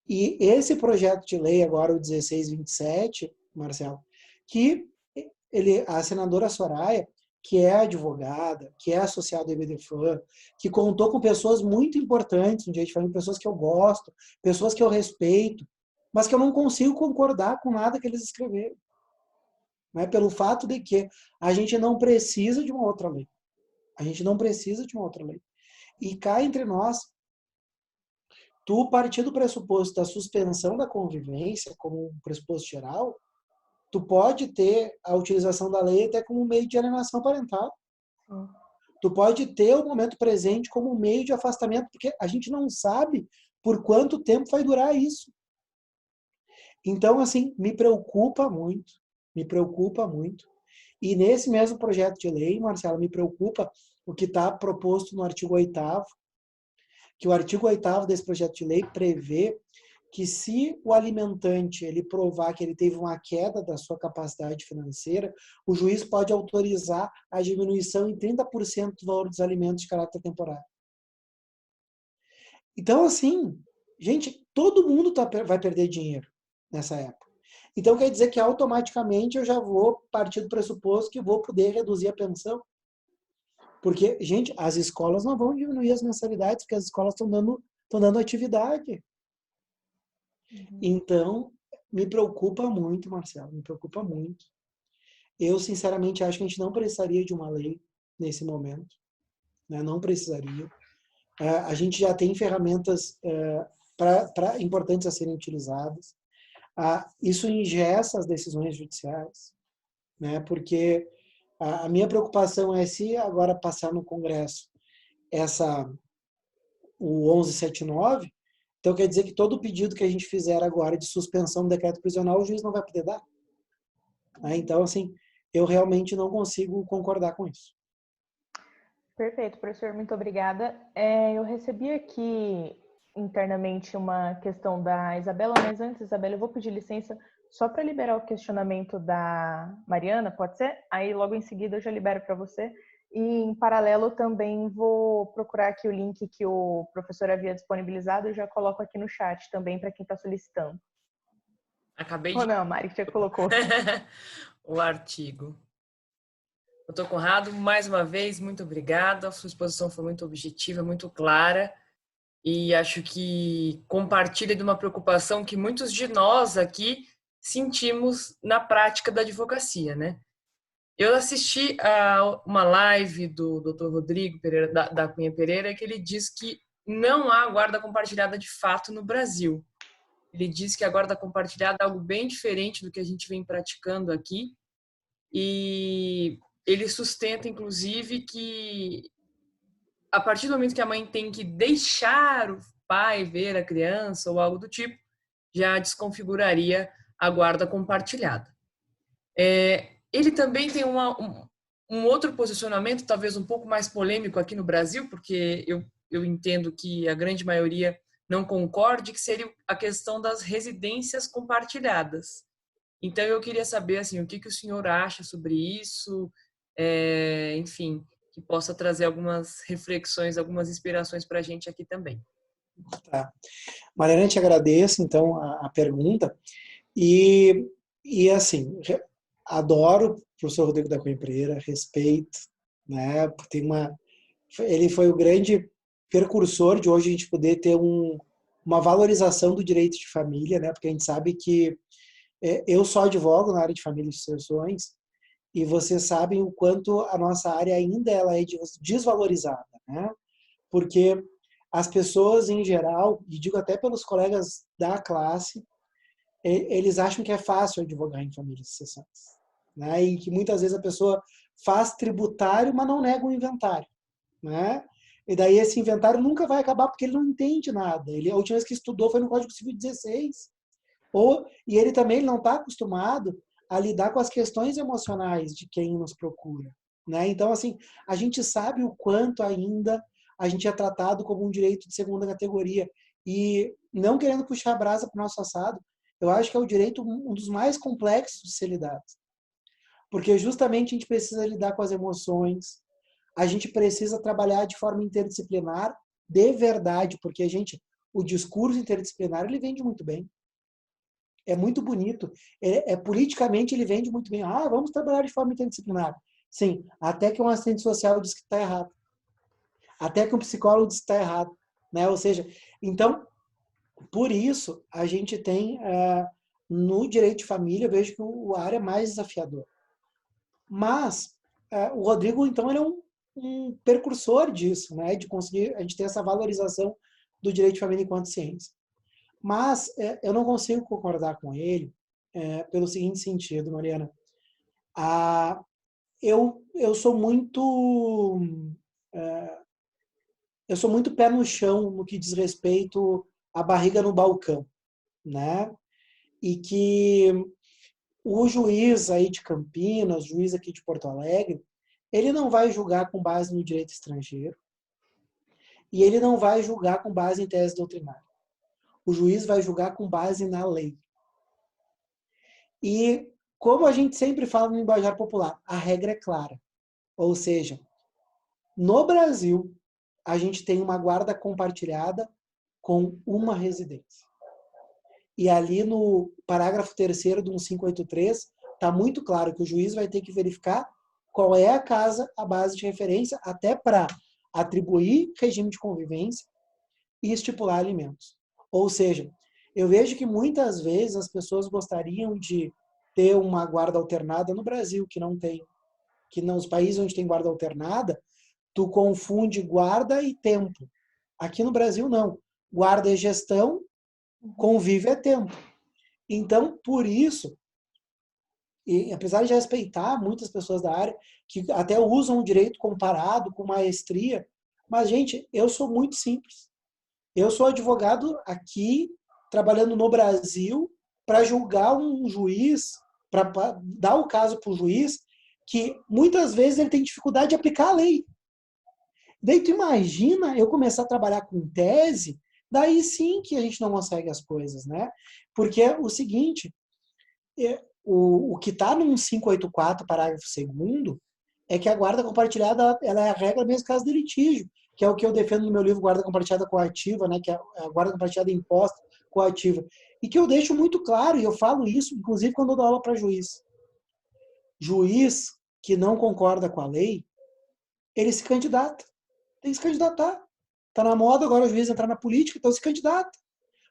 E esse projeto de lei, agora o 1627, Marcelo, que a senadora Soraya, que é advogada, que é associada ao IBDFAN, que contou com pessoas muito importantes no Direito de Família, pessoas que eu gosto, pessoas que eu respeito, mas que eu não consigo concordar com nada que eles escreveram. Né? Pelo fato de que a gente não precisa de uma outra lei. A gente não precisa de uma outra lei. E cá entre nós, tu partir do pressuposto da suspensão da convivência como um pressuposto geral, tu pode ter a utilização da lei até como um meio de alienação parental. Tu pode ter o momento presente como um meio de afastamento, porque a gente não sabe por quanto tempo vai durar isso. Então, assim, me preocupa muito. E nesse mesmo projeto de lei, Marcelo, me preocupa o que está proposto no artigo 8º, que o artigo 8º desse projeto de lei prevê que se o alimentante ele provar que ele teve uma queda da sua capacidade financeira, o juiz pode autorizar a diminuição em 30% do valor dos alimentos de caráter temporário. Então, assim, gente, todo mundo vai perder dinheiro nessa época. Então, quer dizer que automaticamente eu já vou partir do pressuposto que vou poder reduzir a pensão. Porque, gente, as escolas não vão diminuir as mensalidades, porque as escolas estão dando atividade. Então, me preocupa muito, Marcelo, me preocupa muito. Eu, sinceramente, acho que a gente não precisaria de uma lei nesse momento. Né? Não precisaria. A gente já tem ferramentas importantes a serem utilizadas. Isso engessa as decisões judiciais, né? Porque a minha preocupação é se agora passar no Congresso o 1179, então quer dizer que todo pedido que a gente fizer agora de suspensão do decreto prisional, o juiz não vai poder dar. Então, assim, eu realmente não consigo concordar com isso.
Perfeito, professor, muito obrigada. Eu recebi aqui internamente uma questão da Isabela, mas antes, Isabela, eu vou pedir licença só para liberar o questionamento da Mariana, pode ser? Aí logo em seguida eu já libero para você. E em paralelo também vou procurar aqui o link que o professor havia disponibilizado e já coloco aqui no chat também para quem está solicitando.
Acabei
Ou não, Mari, que já colocou.
o artigo. Doutor Conrado, mais uma vez, muito obrigada. A sua exposição foi muito objetiva, muito clara. E acho que compartilha de uma preocupação que muitos de nós aqui sentimos na prática da advocacia, né? Eu assisti a uma live do Dr. Rodrigo Pereira, da Cunha Pereira, que ele diz que não há guarda compartilhada de fato no Brasil. Ele diz que a guarda compartilhada é algo bem diferente do que a gente vem praticando aqui. E ele sustenta, inclusive, que a partir do momento que a mãe tem que deixar o pai ver a criança ou algo do tipo, já desconfiguraria a guarda compartilhada. Ele também tem um outro posicionamento, talvez um pouco mais polêmico aqui no Brasil, porque eu entendo que a grande maioria não concorde, que seria a questão das residências compartilhadas. Então, eu queria saber assim, o que o senhor acha sobre isso, enfim, que possa trazer algumas reflexões, algumas inspirações para a gente aqui também.
Tá. Mariana, te agradeço, então, a pergunta. E assim, adoro o professor Rodrigo da Cunha Pereira, respeito, né? Ele foi o grande precursor de hoje a gente poder ter uma valorização do direito de família, né? Porque a gente sabe que eu só advogo na área de família e sucessões, e vocês sabem o quanto a nossa área ainda ela é desvalorizada, né? Porque as pessoas em geral, e digo até pelos colegas da classe, eles acham que é fácil advogar em família e sucessões, né? E que muitas vezes a pessoa faz tributário, mas não nega o inventário, né? E daí esse inventário nunca vai acabar porque ele não entende nada. A última vez que estudou foi no Código Civil 16. E ele também não está acostumado a lidar com as questões emocionais de quem nos procura, né? Então, assim, a gente sabe o quanto ainda a gente é tratado como um direito de segunda categoria. E não querendo puxar a brasa para o nosso assado, eu acho que é o direito um dos mais complexos de ser lidado. Porque justamente a gente precisa lidar com as emoções, a gente precisa trabalhar de forma interdisciplinar, de verdade, porque, gente, o discurso interdisciplinar ele vende muito bem. É muito bonito. Politicamente ele vende muito bem. Ah, vamos trabalhar de forma interdisciplinar. Sim, até que um assistente social diz que está errado. Até que um psicólogo diz que está errado. Né? Ou seja, então, por isso, a gente tem, no direito de família, eu vejo que a área é mais desafiadora. Mas, o Rodrigo, então, ele é um precursor disso, né? De conseguir a gente ter essa valorização do direito de família enquanto ciência. Mas eu não consigo concordar com ele pelo seguinte sentido, Mariana. Eu sou muito pé no chão no que diz respeito à barriga no balcão, né? E que o juiz aí de Campinas, o juiz aqui de Porto Alegre, ele não vai julgar com base no direito estrangeiro e ele não vai julgar com base em tese doutrinária. O juiz vai julgar com base na lei. E, como a gente sempre fala no linguajar popular, a regra é clara. Ou seja, no Brasil, a gente tem uma guarda compartilhada com uma residência. E ali no parágrafo 3º do 1583, está muito claro que o juiz vai ter que verificar qual é a casa, a base de referência, até para atribuir regime de convivência e estipular alimentos. Ou seja, eu vejo que muitas vezes as pessoas gostariam de ter uma guarda alternada no Brasil, que não tem. Que nos países onde tem guarda alternada, tu confunde guarda e tempo. Aqui no Brasil, não. Guarda é gestão, convívio é tempo. Então, por isso, e apesar de respeitar muitas pessoas da área, que até usam o direito comparado com maestria, mas, gente, eu sou muito simples. Eu sou advogado aqui, trabalhando no Brasil, para julgar um juiz, para dar o caso para o juiz, que muitas vezes ele tem dificuldade de aplicar a lei. Daí tu imagina eu começar a trabalhar com tese, daí sim que a gente não consegue as coisas, né? Porque é o seguinte, o que está no 1584, parágrafo 2º, é que a guarda compartilhada ela é a regra mesmo caso de litígio, que é o que eu defendo no meu livro Guarda Compartilhada Coativa, né, que é a guarda compartilhada imposta coativa. E que eu deixo muito claro, e eu falo isso, inclusive, quando eu dou aula para juiz. Juiz que não concorda com a lei, ele se candidata. Tem que se candidatar. Está na moda agora o juiz entrar na política, então se candidata.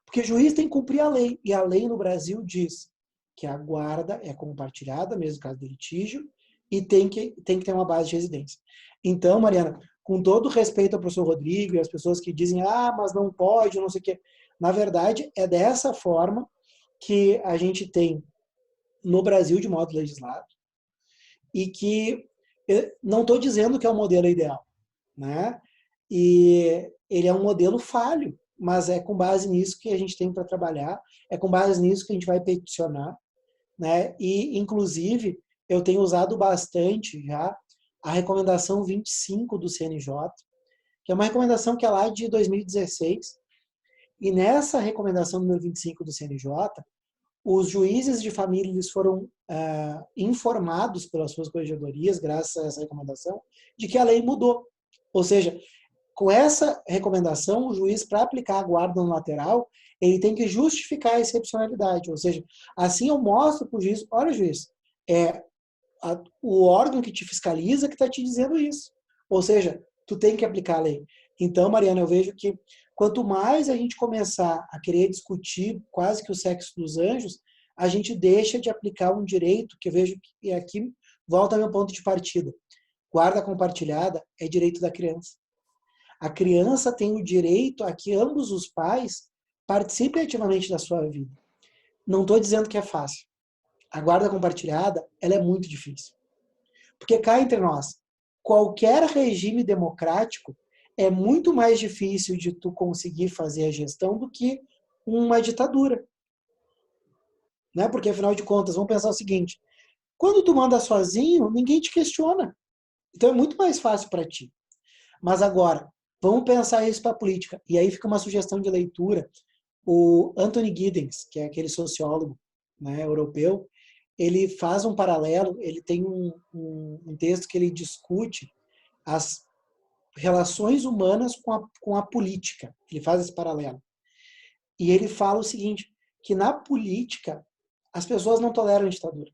Porque o juiz tem que cumprir a lei. E a lei no Brasil diz que a guarda é compartilhada, mesmo no caso de litígio, e tem que ter uma base de residência. Então, Mariana, com todo respeito ao professor Rodrigo e às pessoas que dizem, mas não pode, não sei o quê. Na verdade, é dessa forma que a gente tem no Brasil de modo legislado e que não estou dizendo que é o modelo ideal, né? E ele é um modelo falho, mas é com base nisso que a gente tem para trabalhar, é com base nisso que a gente vai peticionar, né? E, inclusive, eu tenho usado bastante já a recomendação 25 do CNJ, que é uma recomendação que é lá de 2016, e nessa recomendação número 25 do CNJ, os juízes de família eles foram informados pelas suas corregedorias, graças a essa recomendação, de que a lei mudou. Ou seja, com essa recomendação, o juiz, para aplicar a guarda no lateral, ele tem que justificar a excepcionalidade. Ou seja, assim eu mostro para o juiz, olha, juiz, o órgão que te fiscaliza que está te dizendo isso. Ou seja, tu tem que aplicar a lei. Então, Mariana, eu vejo que quanto mais a gente começar a querer discutir quase que o sexo dos anjos, a gente deixa de aplicar um direito que eu vejo que aqui volta ao meu ponto de partida. Guarda compartilhada é direito da criança. A criança tem o direito a que ambos os pais participem ativamente da sua vida. Não estou dizendo que é fácil. A guarda compartilhada, ela é muito difícil. Porque cá entre nós, qualquer regime democrático é muito mais difícil de tu conseguir fazer a gestão do que uma ditadura. Né? Porque, afinal de contas, vamos pensar o seguinte, quando tu manda sozinho, ninguém te questiona. Então é muito mais fácil para ti. Mas agora, vamos pensar isso para a política. E aí fica uma sugestão de leitura. O Anthony Giddens, que é aquele sociólogo, né, europeu, ele faz um paralelo, ele tem um texto que ele discute as relações humanas com a política. Ele faz esse paralelo. E ele fala o seguinte, que na política as pessoas não toleram a ditadura.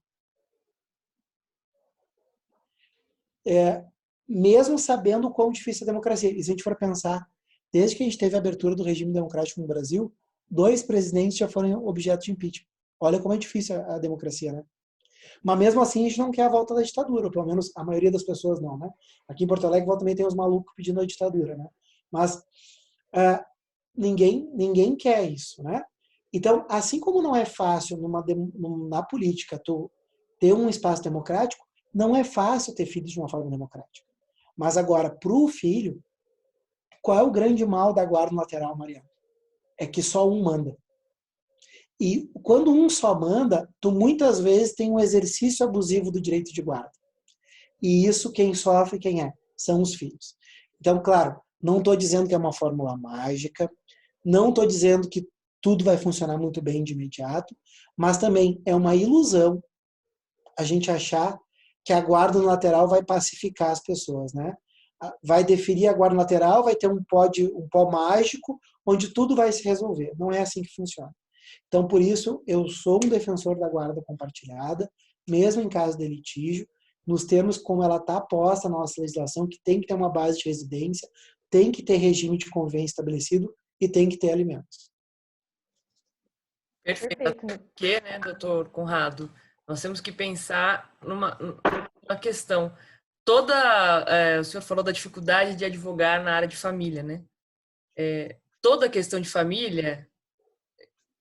Mesmo sabendo o quão difícil é a democracia. E se a gente for pensar, desde que a gente teve a abertura do regime democrático no Brasil, 2 presidentes já foram objeto de impeachment. Olha como é difícil a democracia, né? Mas mesmo assim a gente não quer a volta da ditadura, ou pelo menos a maioria das pessoas não, né? Aqui em Porto Alegre também tem os malucos pedindo a ditadura, né? Mas ninguém quer isso, né? Então, assim como não é fácil na política tu ter um espaço democrático, não é fácil ter filhos de uma forma democrática. Mas agora, para o filho, qual é o grande mal da guarda lateral, Mariana? É que só um manda. E quando um só manda, tu muitas vezes tem um exercício abusivo do direito de guarda. E isso quem sofre, quem é? São os filhos. Então, claro, não estou dizendo que é uma fórmula mágica, não estou dizendo que tudo vai funcionar muito bem de imediato, mas também é uma ilusão a gente achar que a guarda no lateral vai pacificar as pessoas, né? Vai definir a guarda lateral, vai ter um pó mágico, onde tudo vai se resolver. Não é assim que funciona. Então, por isso, eu sou um defensor da guarda compartilhada, mesmo em caso de litígio, nos termos como ela está posta na nossa legislação, que tem que ter uma base de residência, tem que ter regime de convivência estabelecido e tem que ter alimentos.
Perfeito. Porque, né, doutor Conrado, nós temos que pensar numa questão. O senhor falou da dificuldade de advogar na área de família, né? Toda questão de família,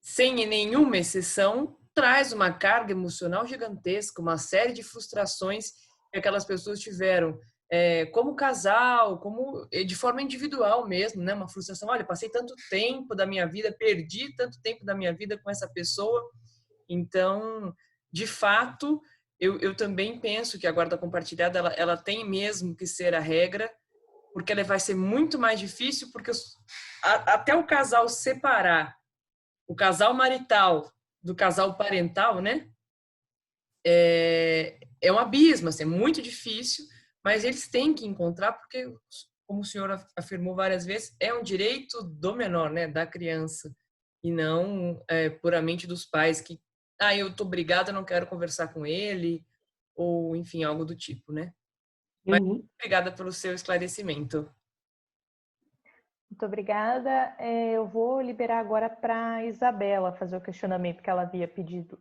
sem nenhuma exceção, traz uma carga emocional gigantesca, uma série de frustrações que aquelas pessoas tiveram como casal, como de forma individual mesmo, né? Uma frustração, olha, passei tanto tempo da minha vida, perdi tanto tempo da minha vida com essa pessoa. Então, de fato, eu também penso que a guarda compartilhada ela tem mesmo que ser a regra, porque ela vai ser muito mais difícil, porque até o casal separar o casal marital do casal parental, né? É um abismo, assim, é muito difícil, mas eles têm que encontrar, porque, como o senhor afirmou várias vezes, é um direito do menor, né? Da criança, e não puramente dos pais que, eu tô obrigada, não quero conversar com ele, ou, enfim, algo do tipo, né? Mas obrigada pelo seu esclarecimento.
Muito obrigada. Eu vou liberar agora para a Isabela fazer o questionamento que ela havia pedido.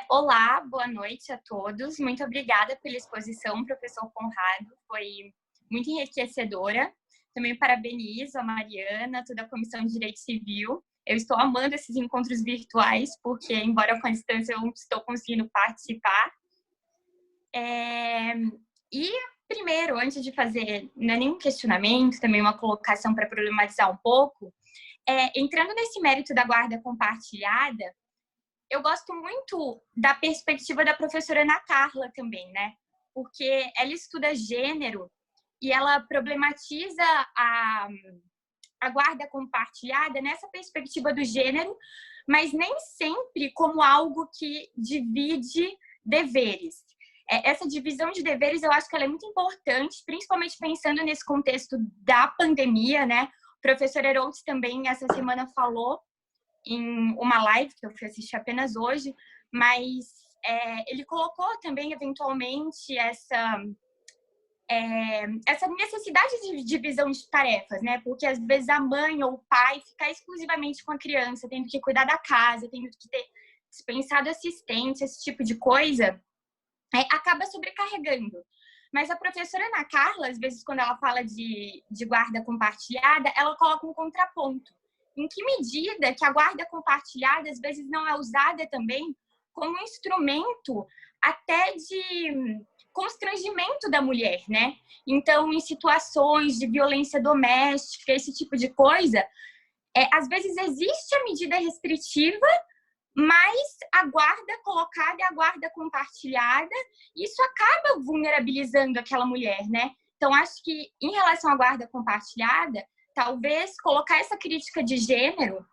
Olá, boa noite a todos. Muito obrigada pela exposição, professor Conrado. Foi muito enriquecedora. Também parabenizo a Mariana, toda a Comissão de Direito Civil. Eu estou amando esses encontros virtuais, porque, embora com a distância, eu estou conseguindo participar. E, primeiro, antes de fazer nenhum questionamento, também uma colocação para problematizar um pouco, entrando nesse mérito da guarda compartilhada, eu gosto muito da perspectiva da professora Ana Carla também, né? Porque ela estuda gênero e ela problematiza a guarda compartilhada nessa perspectiva do gênero, mas nem sempre como algo que divide deveres. Essa divisão de deveres, eu acho que ela é muito importante, principalmente pensando nesse contexto da pandemia, né? O professor Herold também, essa semana, falou em uma live que eu fui assistir apenas hoje, mas ele colocou também, eventualmente, essa necessidade de divisão de tarefas, né? Porque, às vezes, a mãe ou o pai fica exclusivamente com a criança, tendo que cuidar da casa, tendo que ter dispensado assistência, esse tipo de coisa, acaba sobrecarregando. Mas a professora Ana Carla, às vezes, quando ela fala de guarda compartilhada, ela coloca um contraponto. Em que medida que a guarda compartilhada, às vezes, não é usada também como um instrumento até de constrangimento da mulher, né? Então, em situações de violência doméstica, esse tipo de coisa, às vezes existe a medida restritiva, mas a guarda colocada e a guarda compartilhada, isso acaba vulnerabilizando aquela mulher, né? Então, acho que, em relação à guarda compartilhada, talvez colocar essa crítica de gênero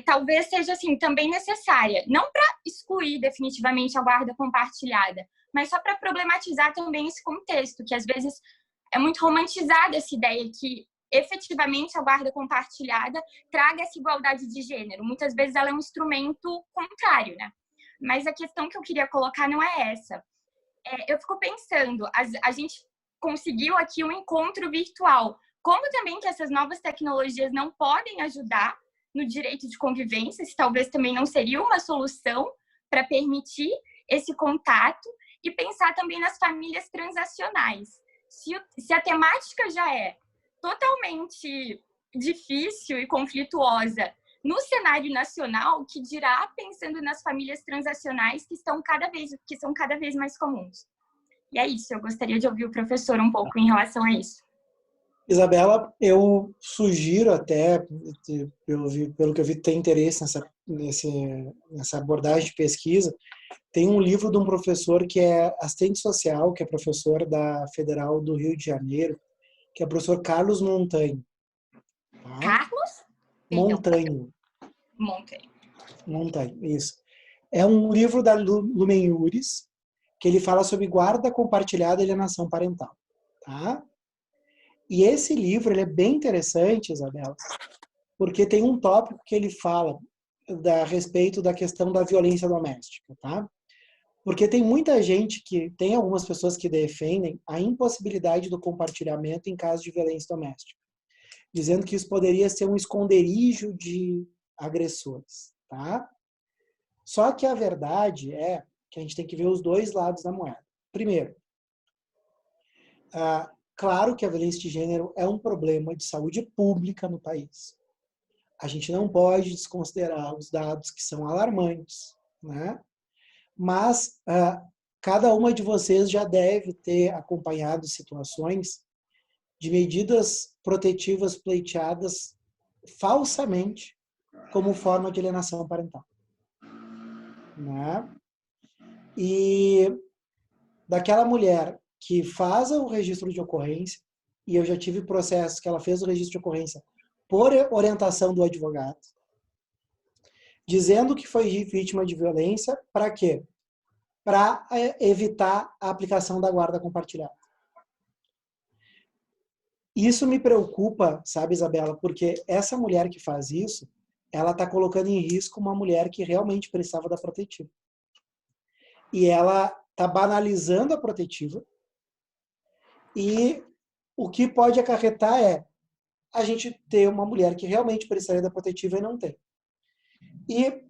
talvez seja assim, também necessária. Não para excluir definitivamente a guarda compartilhada, mas só para problematizar também esse contexto, que às vezes é muito romantizada essa ideia que efetivamente a guarda compartilhada traga essa igualdade de gênero. Muitas vezes ela é um instrumento contrário, né? Mas a questão que eu queria colocar não é essa. Eu fico pensando, a gente conseguiu aqui um encontro virtual. Como também que essas novas tecnologias não podem ajudar no direito de convivência, se talvez também não seria uma solução para permitir esse contato, e pensar também nas famílias transacionais. Se a temática já é totalmente difícil e conflituosa no cenário nacional, que dirá pensando nas famílias transacionais que são cada vez mais comuns. E é isso, eu gostaria de ouvir o professor um pouco em relação a isso.
Isabela, eu sugiro até, pelo que eu vi, tem interesse nessa abordagem de pesquisa. Tem um livro de um professor que é assistente social, que é professor da Federal do Rio de Janeiro, que é o professor Carlos Montanho. Tá?
Carlos?
Montanho.
Montanho,
isso. É um livro da Lumen Iuris, que ele fala sobre guarda compartilhada e alienação parental. Tá? E esse livro ele é bem interessante, Isabela, porque tem um tópico que ele fala a respeito da questão da violência doméstica, tá? Porque tem muita gente tem algumas pessoas que defendem a impossibilidade do compartilhamento em caso de violência doméstica, dizendo que isso poderia ser um esconderijo de agressores, tá? Só que a verdade é que a gente tem que ver os dois lados da moeda. Primeiro, claro que a violência de gênero é um problema de saúde pública no país. A gente não pode desconsiderar os dados que são alarmantes, né? Mas cada uma de vocês já deve ter acompanhado situações de medidas protetivas pleiteadas falsamente como forma de alienação parental, né? E daquela mulher que faz o registro de ocorrência, e eu já tive processos que ela fez o registro de ocorrência por orientação do advogado, dizendo que foi vítima de violência, para quê? Para evitar a aplicação da guarda compartilhada. Isso me preocupa, sabe, Isabela, porque essa mulher que faz isso, ela está colocando em risco uma mulher que realmente precisava da protetiva. E ela está banalizando a protetiva, e o que pode acarretar é a gente ter uma mulher que realmente precisaria da protetiva e não tem. E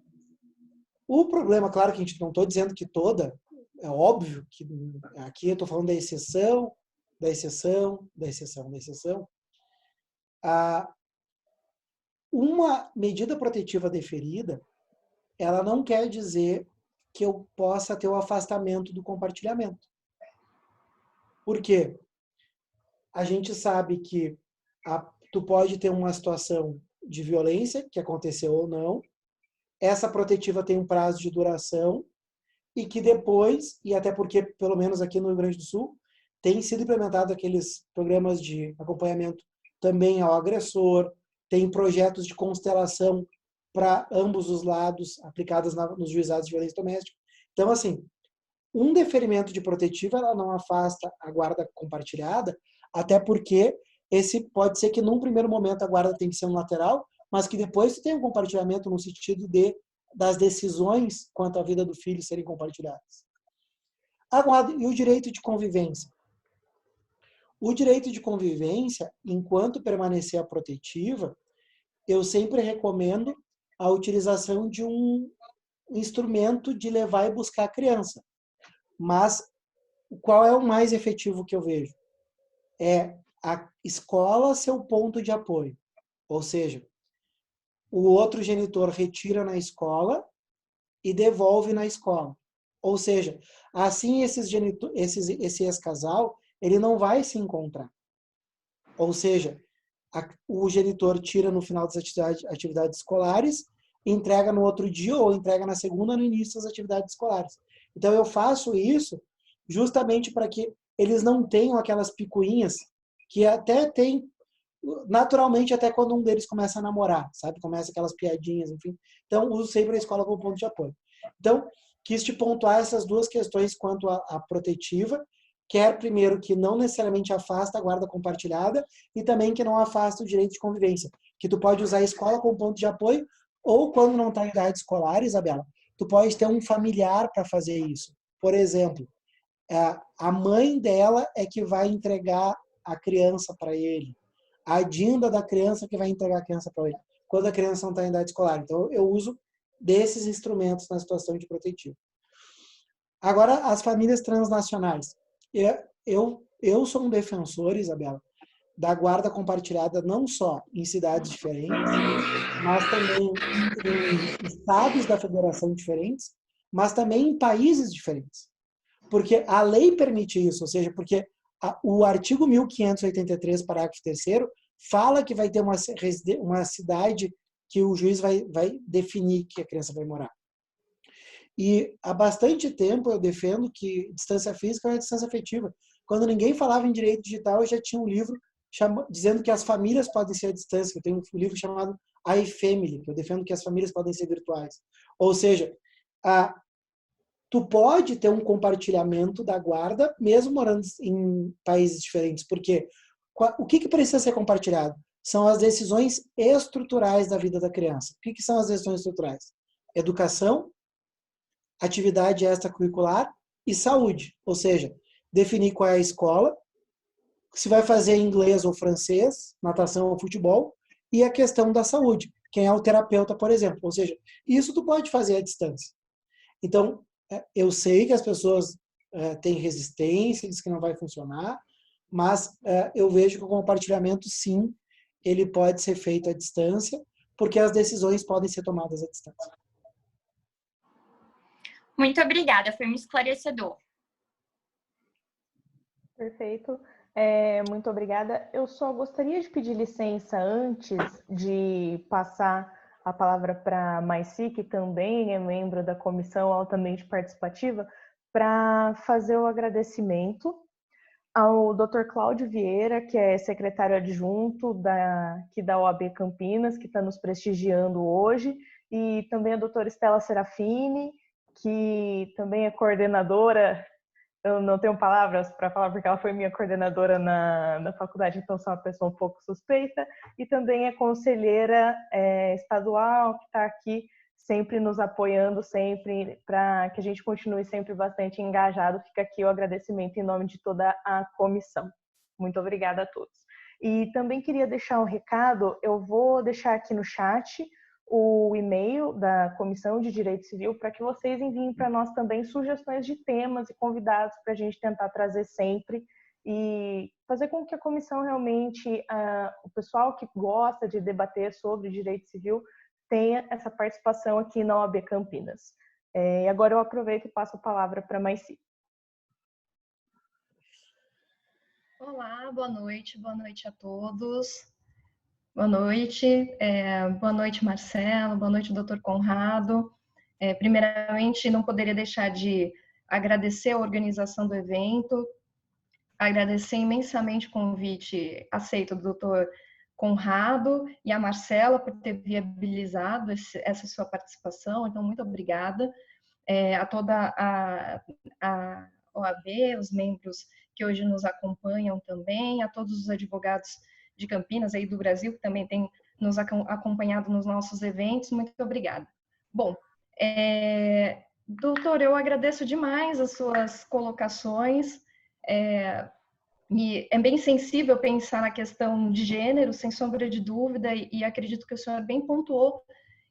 o problema, claro que a gente não estou dizendo que toda, é óbvio que aqui eu estou falando da exceção, da exceção, da exceção, da exceção. Uma medida protetiva deferida, ela não quer dizer que eu possa ter o afastamento do compartilhamento. Por quê? A gente sabe que tu pode ter uma situação de violência, que aconteceu ou não, essa protetiva tem um prazo de duração, e que depois, e até porque, pelo menos aqui no Rio Grande do Sul, tem sido implementado aqueles programas de acompanhamento também ao agressor, tem projetos de constelação para ambos os lados, aplicados nos juizados de violência doméstica. Então, assim, um deferimento de protetiva, ela não afasta a guarda compartilhada, até porque esse pode ser que num primeiro momento a guarda tem que ser unilateral, mas que depois tem um compartilhamento no sentido das decisões quanto à vida do filho serem compartilhadas. Agora, e o direito de convivência? O direito de convivência, enquanto permanecer a protetiva, eu sempre recomendo a utilização de um instrumento de levar e buscar a criança. Mas qual é o mais efetivo que eu vejo? É a escola ser o ponto de apoio. Ou seja, o outro genitor retira na escola e devolve na escola. Ou seja, assim esse ex-casal, ele não vai se encontrar. Ou seja, o genitor tira no final das atividades escolares, entrega no outro dia ou entrega na segunda no início das atividades escolares. Então eu faço isso justamente para que eles não tenham aquelas picuinhas que até tem naturalmente até quando um deles começa a namorar, sabe? Começa aquelas piadinhas, enfim. Então, uso sempre a escola como ponto de apoio. Então, quis te pontuar essas duas questões quanto à protetiva quer, primeiro, que não necessariamente afasta a guarda compartilhada e também que não afasta o direito de convivência, que tu pode usar a escola como ponto de apoio ou, quando não está em idade escolar, Isabela, tu pode ter um familiar para fazer isso. Por exemplo, a mãe dela é que vai entregar a criança para ele, a dinda da criança que vai entregar a criança para ele, quando a criança não está em idade escolar. Então, eu uso desses instrumentos na situação de protetivo. Agora, as famílias transnacionais. Eu sou um defensor, Isabela, da guarda compartilhada não só em cidades diferentes, mas também em estados da federação diferentes, mas também em países diferentes. Porque a lei permite isso, ou seja, porque o artigo 1583, parágrafo 3º, fala que vai ter uma cidade que o juiz vai definir que a criança vai morar. E há bastante tempo eu defendo que distância física é uma distância afetiva. Quando ninguém falava em direito digital, eu já tinha um livro dizendo que as famílias podem ser à distância. Eu tenho um livro chamado iFamily, que eu defendo que as famílias podem ser virtuais. Ou seja, tu pode ter um compartilhamento da guarda, mesmo morando em países diferentes. Porque o que precisa ser compartilhado? São as decisões estruturais da vida da criança. O que são as decisões estruturais? Educação, atividade extracurricular e saúde. Ou seja, definir qual é a escola, se vai fazer inglês ou francês, natação ou futebol, e a questão da saúde. Quem é o terapeuta, por exemplo. Ou seja, isso tu pode fazer à distância. Então, eu sei que as pessoas têm resistência, dizem que não vai funcionar, mas eu vejo que o compartilhamento, sim, ele pode ser feito à distância, porque as decisões podem ser tomadas à distância.
Muito obrigada, foi um esclarecedor.
Perfeito. Muito obrigada. Eu só gostaria de pedir licença antes de passar a palavra para a Maici, que também é membro da comissão altamente participativa, para fazer o agradecimento ao Dr. Cláudio Vieira, que é secretário adjunto aqui da OAB Campinas, que está nos prestigiando hoje, e também a doutora Estela Serafini, que também é coordenadora. Eu não tenho palavras para falar porque ela foi minha coordenadora na faculdade, então sou uma pessoa um pouco suspeita, e também é conselheira estadual, que está aqui sempre nos apoiando, sempre para que a gente continue sempre bastante engajado. Fica aqui o agradecimento em nome de toda a comissão. Muito obrigada a todos. E também queria deixar um recado, eu vou deixar aqui no chat o e-mail da Comissão de Direito Civil para que vocês enviem para nós também sugestões de temas e convidados para a gente tentar trazer sempre e fazer com que a comissão realmente, o pessoal que gosta de debater sobre direito civil, tenha essa participação aqui na OAB Campinas. E agora eu aproveito e passo a palavra para a Maici.
Olá, boa noite a todos. Boa noite, Marcelo, boa noite, doutor Conrado. Primeiramente, não poderia deixar de agradecer a organização do evento, agradecer imensamente o convite aceito do doutor Conrado e a Marcela por ter viabilizado essa sua participação, então muito obrigada. A toda a OAB, os membros que hoje nos acompanham também, a todos os advogados de Campinas, aí do Brasil, que também tem nos acompanhado nos nossos eventos. Muito obrigada. Bom, doutor, eu agradeço demais as suas colocações. É bem sensível pensar na questão de gênero, sem sombra de dúvida, e acredito que o senhor bem pontuou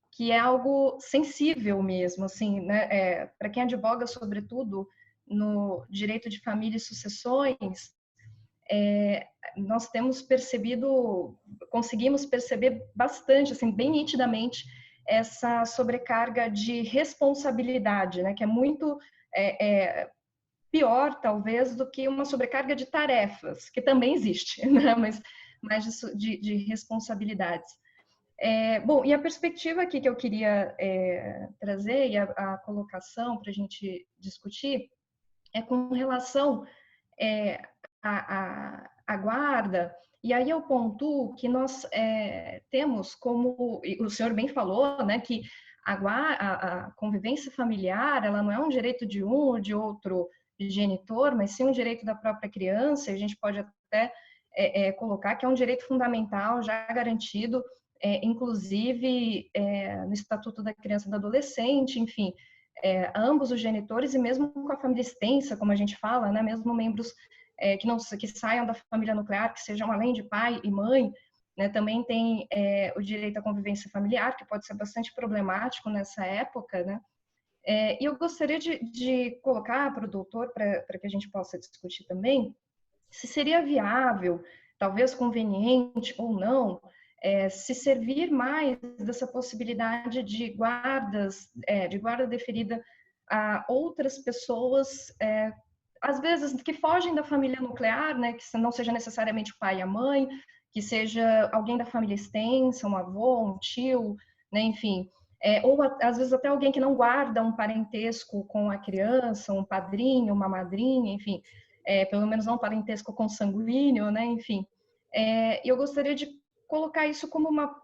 que é algo sensível mesmo, assim, né? Para quem advoga, sobretudo, no direito de família e sucessões, nós temos percebido, conseguimos perceber bastante, assim, bem nitidamente, essa sobrecarga de responsabilidade, né, que é muito pior, talvez, do que uma sobrecarga de tarefas, que também existe, né, mas mais de responsabilidades. Bom, e a perspectiva aqui que eu queria trazer, e a colocação para a gente discutir, é com relação a guarda, e aí eu pontuo que nós temos, como o senhor bem falou, né, que a convivência familiar, ela não é um direito de um ou de outro genitor, mas sim um direito da própria criança. A gente pode até colocar que é um direito fundamental já garantido, inclusive no Estatuto da Criança e do Adolescente, enfim, ambos os genitores e mesmo com a família extensa, como a gente fala, né, mesmo membros que saiam da família nuclear, que sejam além de pai e mãe, né, também tem o direito à convivência familiar, que pode ser bastante problemático nessa época, né? E eu gostaria de colocar para o doutor, para que a gente possa discutir também, se seria viável, talvez conveniente ou não, se servir mais dessa possibilidade de guarda deferida a outras pessoas, às vezes que fogem da família nuclear, né, que não seja necessariamente o pai e a mãe, que seja alguém da família extensa, um avô, um tio, né, enfim, ou às vezes até alguém que não guarda um parentesco com a criança, um padrinho, uma madrinha, enfim, pelo menos não um parentesco consanguíneo, né, enfim. Eu gostaria de colocar isso como uma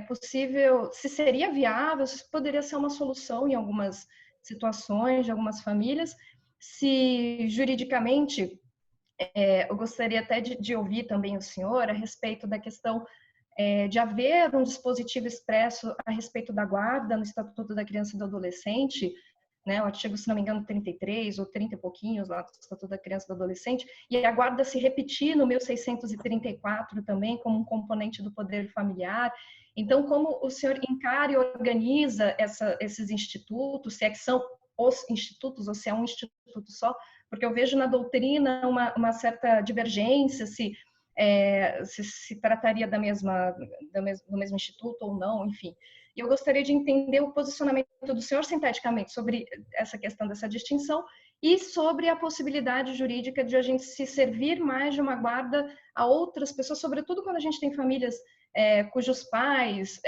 possível, se seria viável, se poderia ser uma solução em algumas situações de algumas famílias, se juridicamente, eu gostaria até de ouvir também o senhor a respeito da questão de haver um dispositivo expresso a respeito da guarda no Estatuto da Criança e do Adolescente, né, o artigo, se não me engano, 33 ou 30 e pouquinhos lá do Estatuto da Criança e do Adolescente, e a guarda se repetir no 1634 também como um componente do poder familiar. Então, como o senhor encara e organiza esses institutos, se é que são os institutos ou se é um instituto só, porque eu vejo na doutrina uma certa divergência se trataria do mesmo instituto ou não, enfim. E eu gostaria de entender o posicionamento do senhor sinteticamente sobre essa questão dessa distinção e sobre a possibilidade jurídica de a gente se servir mais de uma guarda a outras pessoas, sobretudo quando a gente tem famílias cujos pais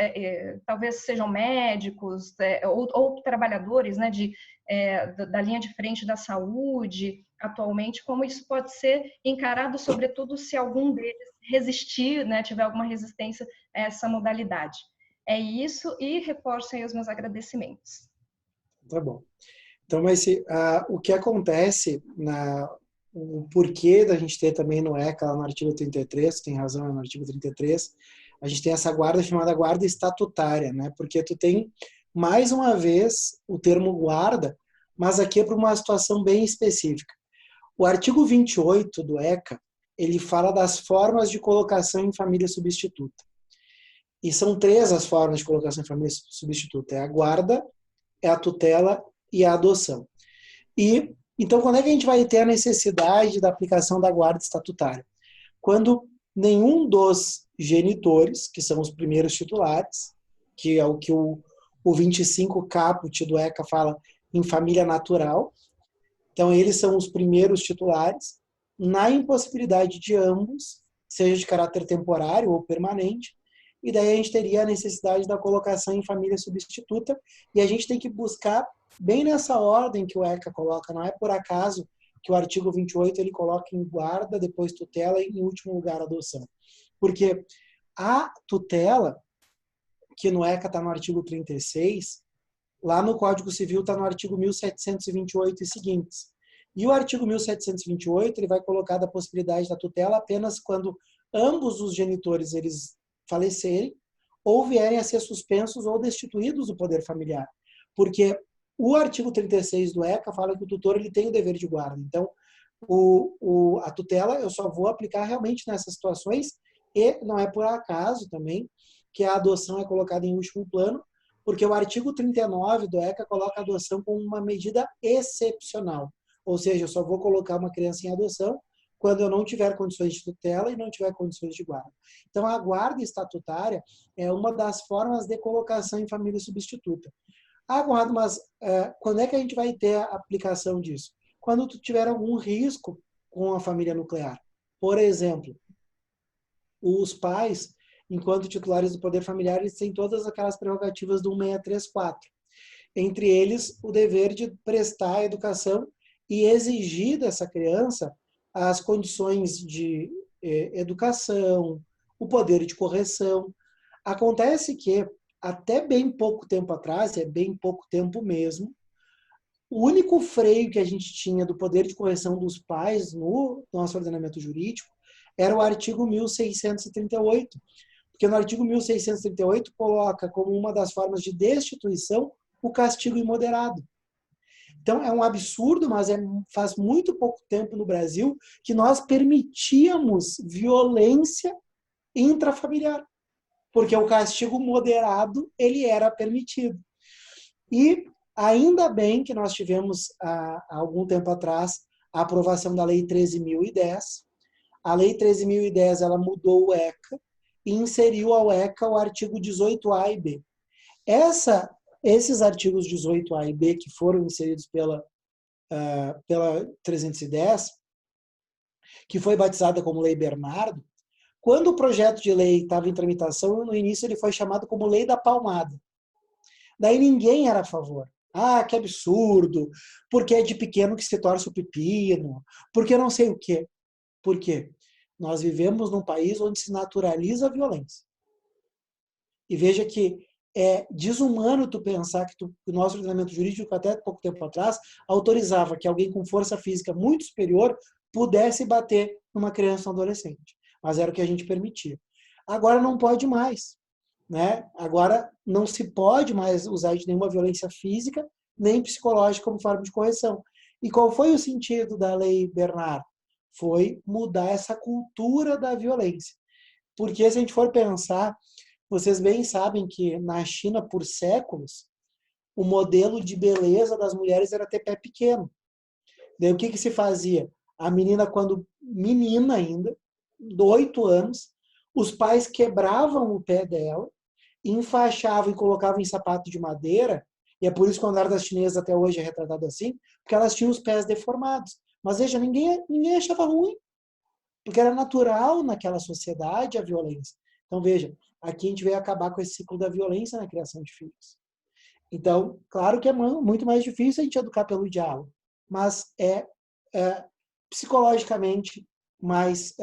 talvez sejam médicos ou trabalhadores, né, da linha de frente da saúde atualmente, como isso pode ser encarado, sobretudo se algum deles resistir, né, tiver alguma resistência a essa modalidade. É isso, e reforço aí os meus agradecimentos.
Tá bom. Então, mas o que acontece, o porquê da gente ter também no ECA, lá no artigo 33, tem razão, é no artigo 33, a gente tem essa guarda chamada guarda estatutária, né? Porque tu tem, mais uma vez, o termo guarda, mas aqui é para uma situação bem específica. O artigo 28 do ECA, ele fala das formas de colocação em família substituta. E são 3 as formas de colocação em família substituta. É a guarda, é a tutela e a adoção. E, então, quando é que a gente vai ter a necessidade da aplicação da guarda estatutária? Quando nenhum dos genitores, que são os primeiros titulares, que é o que o 25 caput do ECA fala em família natural, então eles são os primeiros titulares, na impossibilidade de ambos, seja de caráter temporário ou permanente, e daí a gente teria a necessidade da colocação em família substituta, e a gente tem que buscar bem nessa ordem que o ECA coloca, não é por acaso que o artigo 28 ele coloca em guarda, depois tutela e em último lugar adoção. Porque a tutela, que no ECA está no artigo 36, lá no Código Civil está no artigo 1728 e seguintes. E o artigo 1728 ele vai colocar da possibilidade da tutela apenas quando ambos os genitores eles falecerem ou vierem a ser suspensos ou destituídos do poder familiar. Porque o artigo 36 do ECA fala que o tutor ele tem o dever de guarda. Então, a tutela eu só vou aplicar realmente nessas situações e não é por acaso também que a adoção é colocada em último plano, porque o artigo 39 do ECA coloca a adoção como uma medida excepcional. Ou seja, eu só vou colocar uma criança em adoção quando eu não tiver condições de tutela e não tiver condições de guarda. Então, a guarda estatutária é uma das formas de colocação em família substituta. Guarda, mas quando é que a gente vai ter a aplicação disso? Quando tu tiver algum risco com a família nuclear. Por exemplo, os pais, enquanto titulares do poder familiar, eles têm todas aquelas prerrogativas do 1634. Entre eles, o dever de prestar educação e exigir dessa criança as condições de educação, o poder de correção. Acontece que, até bem pouco tempo atrás, é bem pouco tempo mesmo, o único freio que a gente tinha do poder de correção dos pais no nosso ordenamento jurídico era o artigo 1638, porque no artigo 1638 coloca como uma das formas de destituição o castigo imoderado. Então, é um absurdo, mas faz muito pouco tempo no Brasil que nós permitíamos violência intrafamiliar, porque o castigo moderado ele era permitido. E ainda bem que nós tivemos, há algum tempo atrás, a aprovação da Lei 13.010. A Lei 13.010 ela mudou o ECA e inseriu ao ECA o artigo 18A e B. Esses artigos 18A e B que foram inseridos pela 310, que foi batizada como Lei Bernardo, quando o projeto de lei estava em tramitação, no início ele foi chamado como Lei da Palmada. Daí ninguém era a favor. Ah, que absurdo, porque é de pequeno que se torce o pepino, porque não sei o quê. Por quê? Nós vivemos num país onde se naturaliza a violência. E veja que é desumano tu pensar que o nosso ordenamento jurídico, até pouco tempo atrás, autorizava que alguém com força física muito superior pudesse bater numa criança ou um adolescente. Mas era o que a gente permitia. Agora não pode mais. Né? Agora não se pode mais usar de nenhuma violência física nem psicológica como forma de correção. E qual foi o sentido da Lei Bernardo? Foi mudar essa cultura da violência. Porque se a gente for pensar, vocês bem sabem que na China, por séculos, o modelo de beleza das mulheres era ter pé pequeno. Daí o que se fazia? A menina, quando menina ainda, de 8 anos, os pais quebravam o pé dela, enfaixavam e colocavam em sapato de madeira, e é por isso que o andar das chinesas até hoje é retratado assim, porque elas tinham os pés deformados. Mas veja, ninguém achava ruim, porque era natural naquela sociedade a violência. Então veja, aqui a gente veio acabar com esse ciclo da violência na criação de filhos. Então, claro que é muito mais difícil a gente educar pelo diálogo, mas é psicologicamente mais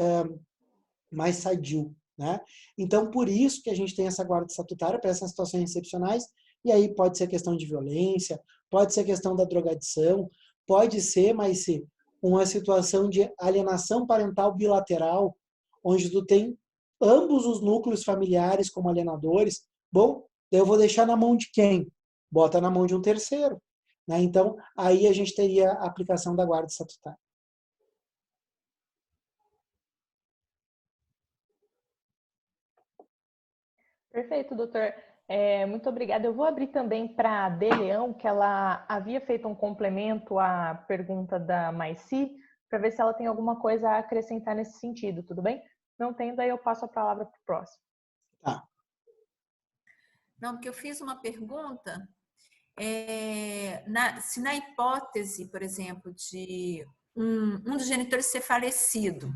sadio. Né? Então, por isso que a gente tem essa guarda estatutária para essas situações excepcionais, e aí pode ser questão de violência, pode ser questão da drogadição, pode ser, mas se uma situação de alienação parental bilateral, onde tu tem ambos os núcleos familiares como alienadores, bom, daí eu vou deixar na mão de quem? Bota na mão de um terceiro. Né? Então, aí a gente teria a aplicação da guarda estatutária.
Perfeito, doutor. Muito obrigada. Eu vou abrir também para a De Leão, que ela havia feito um complemento à pergunta da Maici, para ver se ela tem alguma coisa a acrescentar nesse sentido, tudo bem? Não tem, daí eu passo a palavra para o próximo.
Tá.
Não, porque eu fiz uma pergunta, se na hipótese, por exemplo, de um dos genitores ser falecido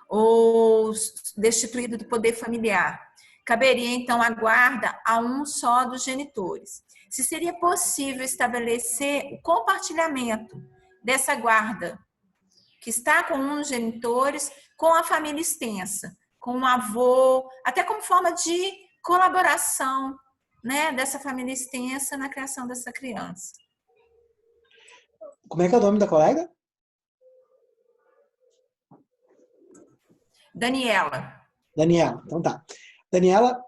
ou destituído do poder familiar, caberia, então, a guarda a um só dos genitores. Se seria possível estabelecer o compartilhamento dessa guarda que está com um dos genitores com a família extensa, com o avô, até como forma de colaboração, né, dessa família extensa na criação dessa criança.
Como é que é o nome da colega?
Daniela.
Daniela, então tá. Daniela,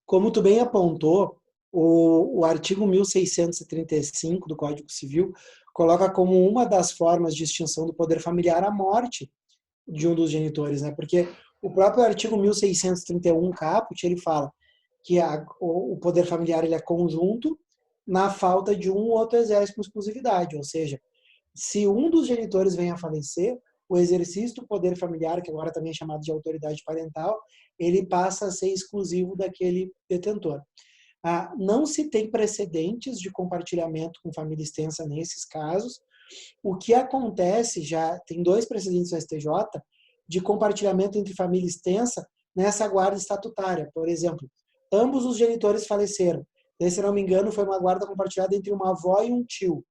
como tu bem apontou, o artigo 1635 do Código Civil coloca como uma das formas de extinção do poder familiar a morte de um dos genitores, né? Porque o próprio artigo 1631 caput, ele fala que o poder familiar ele é conjunto na falta de um ou outro exerce com exclusividade, ou seja, se um dos genitores vem a falecer, o exercício do poder familiar, que agora também é chamado de autoridade parental, ele passa a ser exclusivo daquele detentor. Não se tem precedentes de compartilhamento com família extensa nesses casos. O que acontece, já tem 2 precedentes no STJ, de compartilhamento entre família extensa nessa guarda estatutária. Por exemplo, ambos os genitores faleceram. Se não me engano, foi uma guarda compartilhada entre uma avó e um tio.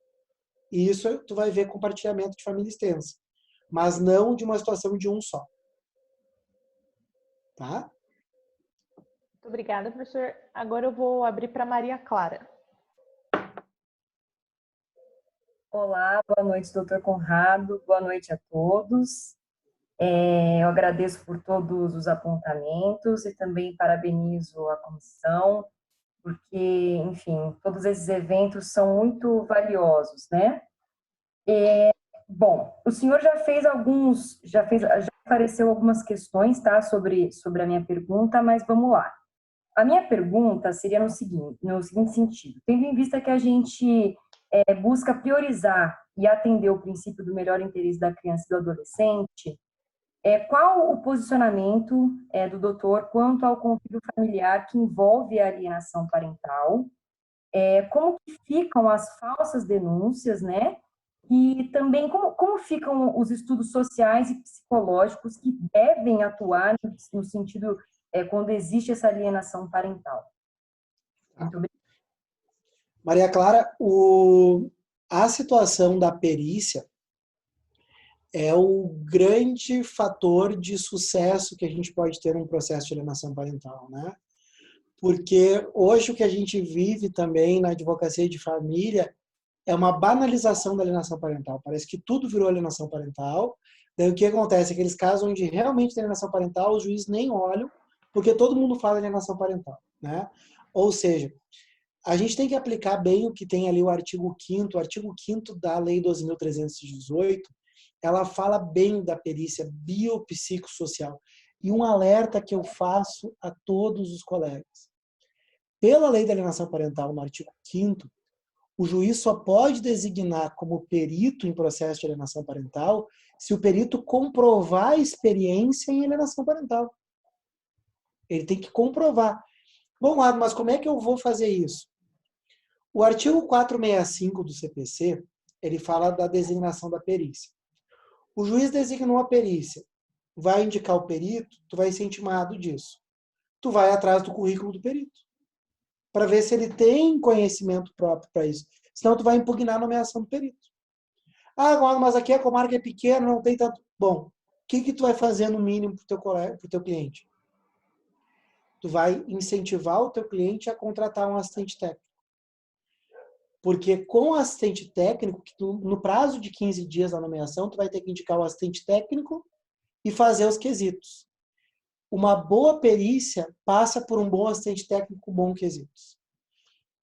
E isso tu vai ver compartilhamento de família extensa. Mas não de uma situação de um só. Tá?
Muito obrigada, professor. Agora eu vou abrir para Maria Clara.
Olá, boa noite, doutor Conrado, boa noite a todos. Eu agradeço por todos os apontamentos e também parabenizo a comissão, porque, enfim, todos esses eventos são muito valiosos, né? Bom, o senhor já apareceu algumas questões, tá, sobre a minha pergunta, mas vamos lá. A minha pergunta seria no seguinte sentido: tendo em vista que a gente busca priorizar e atender o princípio do melhor interesse da criança e do adolescente, qual o posicionamento do doutor quanto ao convívio familiar que envolve a alienação parental? Como que ficam as falsas denúncias, né? E também como ficam os estudos sociais e psicológicos que devem atuar no sentido quando existe essa alienação parental? Muito obrigada.
Maria Clara, a situação da perícia é o grande fator de sucesso que a gente pode ter num processo de alienação parental, né? Porque hoje o que a gente vive também na advocacia de família é uma banalização da alienação parental. Parece que tudo virou alienação parental. Daí o que acontece? Aqueles casos onde realmente tem alienação parental, os juízes nem olham, porque todo mundo fala de alienação parental, né? Ou seja, a gente tem que aplicar bem o que tem ali o artigo 5º. O artigo 5º da Lei 12.318, ela fala bem da perícia biopsicossocial. E um alerta que eu faço a todos os colegas. Pela Lei da Alienação Parental, no artigo 5º, o juiz só pode designar como perito em processo de alienação parental se o perito comprovar a experiência em alienação parental. Ele tem que comprovar. Bom, mas como é que eu vou fazer isso? O artigo 465 do CPC, ele fala da designação da perícia. O juiz designou a perícia, vai indicar o perito, tu vai ser intimado disso. Tu vai atrás do currículo do perito, para ver se ele tem conhecimento próprio para isso. Senão tu vai impugnar a nomeação do perito. Ah, mas aqui a comarca é pequena, não tem tanto... Bom, o que tu vai fazer no mínimo para o teu cliente? Tu vai incentivar o teu cliente a contratar um assistente técnico. Porque com o assistente técnico, no prazo de 15 dias da nomeação, tu vai ter que indicar o assistente técnico e fazer os quesitos. Uma boa perícia passa por um bom assistente técnico com bons quesitos.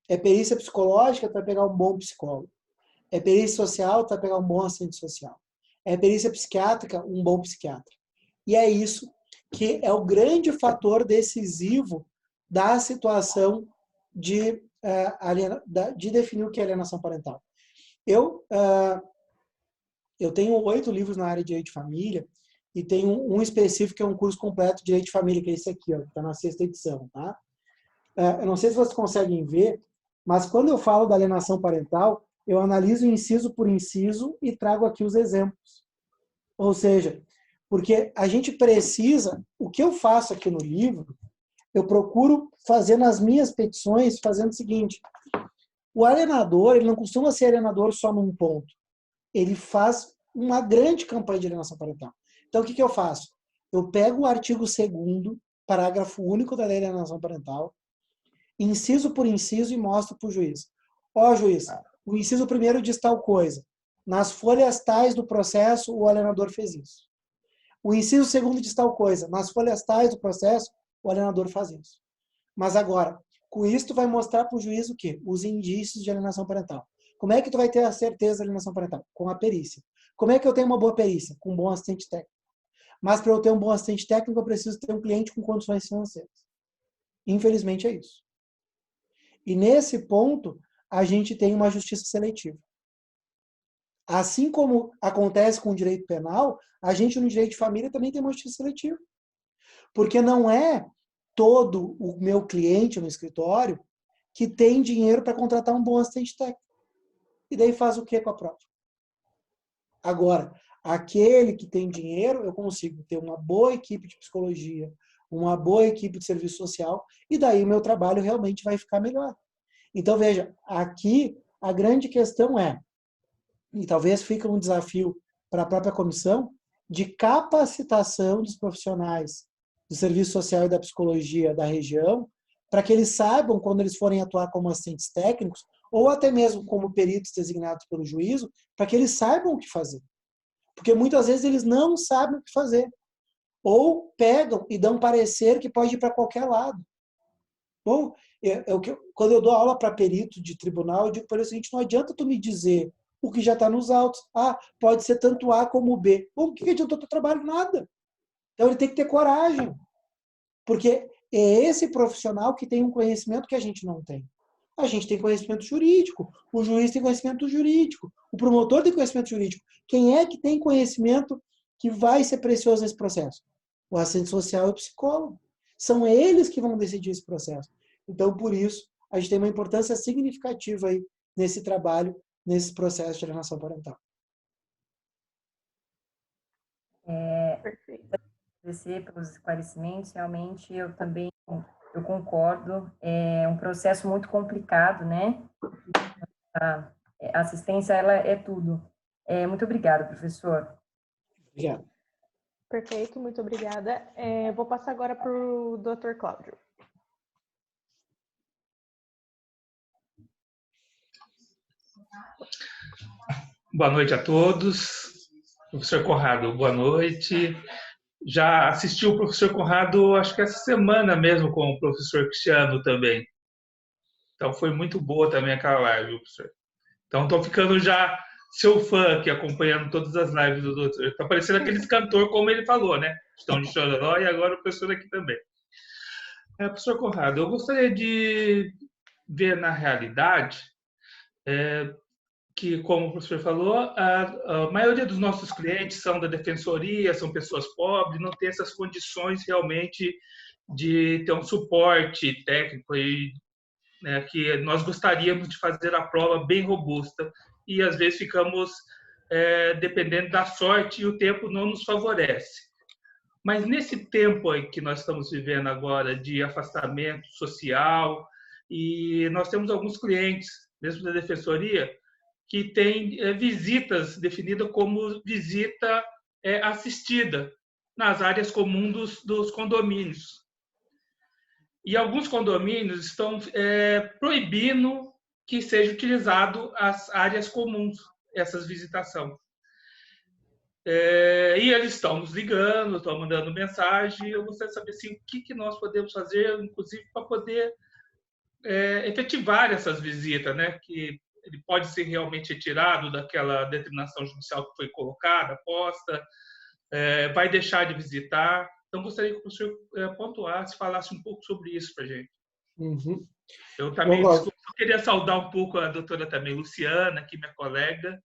É perícia psicológica, tu vai pegar um bom psicólogo. É perícia social, tu vai pegar um bom assistente social. É perícia psiquiátrica, um bom psiquiatra. E é isso que é o grande fator decisivo da situação de definir o que é alienação parental. Eu tenho 8 livros na área de direito de família e tenho um específico que é um curso completo de direito de família, que é esse aqui, ó, que está na 6ª edição. Tá? Eu não sei se vocês conseguem ver, mas quando eu falo da alienação parental, eu analiso inciso por inciso e trago aqui os exemplos. Ou seja, porque a gente precisa, o que eu faço aqui no livro, eu procuro fazer nas minhas petições, fazendo o seguinte: o alienador, ele não costuma ser alienador só num ponto. Ele faz uma grande campanha de alienação parental. Então, o que eu faço? Eu pego o artigo 2º, parágrafo único da Lei de Alienação Parental, inciso por inciso e mostro para o juiz. Ó, juiz, o inciso 1º diz tal coisa. Nas folhas tais do processo, o alienador fez isso. O inciso 2º diz tal coisa. Nas folhas tais do processo, o alienador faz isso. Mas agora, com isso, tu vai mostrar para o juiz o quê? Os indícios de alienação parental. Como é que tu vai ter a certeza da alienação parental? Com a perícia. Como é que eu tenho uma boa perícia? Com um bom assistente técnico. Mas para eu ter um bom assistente técnico, eu preciso ter um cliente com condições financeiras. Infelizmente é isso. E nesse ponto, a gente tem uma justiça seletiva. Assim como acontece com o direito penal, a gente no direito de família também tem uma justiça seletiva. Porque não é todo o meu cliente no escritório que tem dinheiro para contratar um bom assistente técnico. E daí faz o que com a prova? Agora, aquele que tem dinheiro, eu consigo ter uma boa equipe de psicologia, uma boa equipe de serviço social, e daí o meu trabalho realmente vai ficar melhor. Então, veja, aqui a grande questão é, e talvez fique um desafio para a própria comissão, de capacitação dos profissionais do serviço social e da psicologia da região, para que eles saibam, quando eles forem atuar como assistentes técnicos, ou até mesmo como peritos designados pelo juízo, para que eles saibam o que fazer. Porque muitas vezes eles não sabem o que fazer. Ou pegam e dão parecer que pode ir para qualquer lado. Bom, quando eu dou aula para perito de tribunal, eu digo para ele o seguinte: não adianta tu me dizer o que já está nos autos. Ah, pode ser tanto A como B. Bom, o que adiantou o teu trabalho? Nada. Então ele tem que ter coragem. Porque é esse profissional que tem um conhecimento que a gente não tem. A gente tem conhecimento jurídico, o juiz tem conhecimento jurídico, o promotor tem conhecimento jurídico. Quem é que tem conhecimento que vai ser precioso nesse processo? O assistente social e o psicólogo. São eles que vão decidir esse processo. Então, por isso, a gente tem uma importância significativa aí nesse trabalho, nesse processo de alienação parental.
Perfeito. Agradecer pelos esclarecimentos. Realmente, eu concordo. É um processo muito complicado, né? A assistência, ela é tudo. Muito obrigada, professor.
Obrigado.
Perfeito, muito obrigada. Vou passar agora para o Dr. Cláudio.
Boa noite a todos. Professor Conrado, boa noite. Já assisti o professor Conrado, acho que essa semana mesmo, com o professor Cristiano também. Então, foi muito boa também aquela live, professor. Então, estou ficando já seu fã aqui, acompanhando todas as lives do doutor. Está parecendo aqueles cantor, como ele falou, né? Estão de Chororó e agora o professor aqui também. Professor Conrado, eu gostaria de ver na realidade que, como o professor falou, a maioria dos nossos clientes são da defensoria, são pessoas pobres, não tem essas condições realmente de ter um suporte técnico e, né, que nós gostaríamos de fazer a prova bem robusta e às vezes ficamos dependendo da sorte e o tempo não nos favorece. Mas nesse tempo aí que nós estamos vivendo agora de afastamento social, e nós temos alguns clientes, mesmo da defensoria, que tem visitas definidas como visita assistida nas áreas comuns dos condomínios. E alguns condomínios estão proibindo que seja utilizado as áreas comuns, essas visitações. E eles estão nos ligando, estão mandando mensagem. Eu gostaria de saber assim, o que nós podemos fazer, inclusive, para poder efetivar essas visitas, né? Que ele pode ser realmente retirado daquela determinação judicial que foi colocada, posta, vai deixar de visitar. Então, gostaria que o professor pontuasse, falasse um pouco sobre isso para a gente.
Uhum.
Eu também, desculpa, eu queria saudar um pouco a doutora também, Luciana, que minha colega,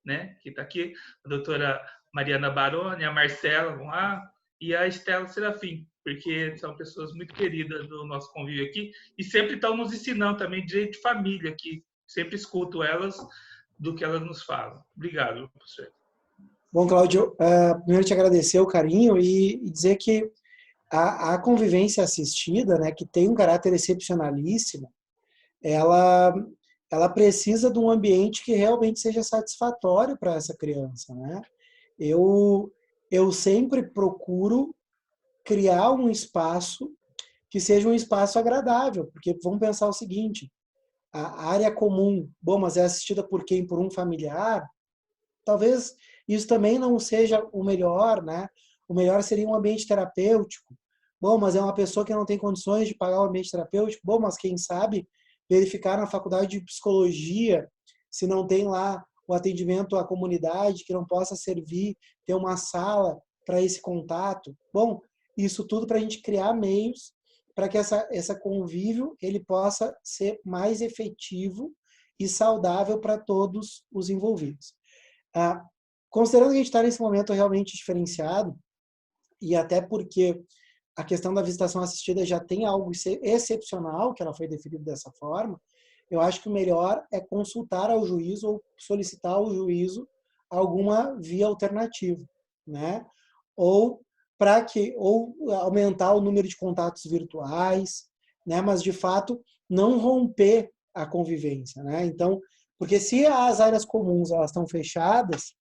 né, que está aqui, a doutora Mariana Baroni, a Marcela, vão lá, e a Estela Serafim, porque são pessoas muito queridas do nosso convívio aqui, e sempre estão nos ensinando também direito de família, que sempre escuto elas do que elas nos falam. Obrigado, professor.
Bom, Cláudio, primeiro te agradecer o carinho e dizer que a convivência assistida, né, que tem um caráter excepcionalíssimo, ela precisa de um ambiente que realmente seja satisfatório para essa criança, né? Eu sempre procuro criar um espaço que seja um espaço agradável, porque vamos pensar o seguinte: a área comum, bom, mas é assistida por quem? Por um familiar? Talvez isso também não seja o melhor, né? O melhor seria um ambiente terapêutico. Bom, mas é uma pessoa que não tem condições de pagar o ambiente terapêutico. Bom, mas quem sabe verificar na faculdade de psicologia se não tem lá o atendimento à comunidade que não possa servir, ter uma sala para esse contato. Bom, isso tudo para a gente criar meios para que essa convívio ele possa ser mais efetivo e saudável para todos os envolvidos. Considerando que a gente está nesse momento realmente diferenciado, e até porque a questão da visitação assistida já tem algo excepcional, que ela foi definida dessa forma, eu acho que o melhor é consultar ao juízo ou solicitar ao juízo alguma via alternativa, né? Ou aumentar o número de contatos virtuais, né? Mas de fato não romper a convivência, né? Então, porque se as áreas comuns elas estão fechadas,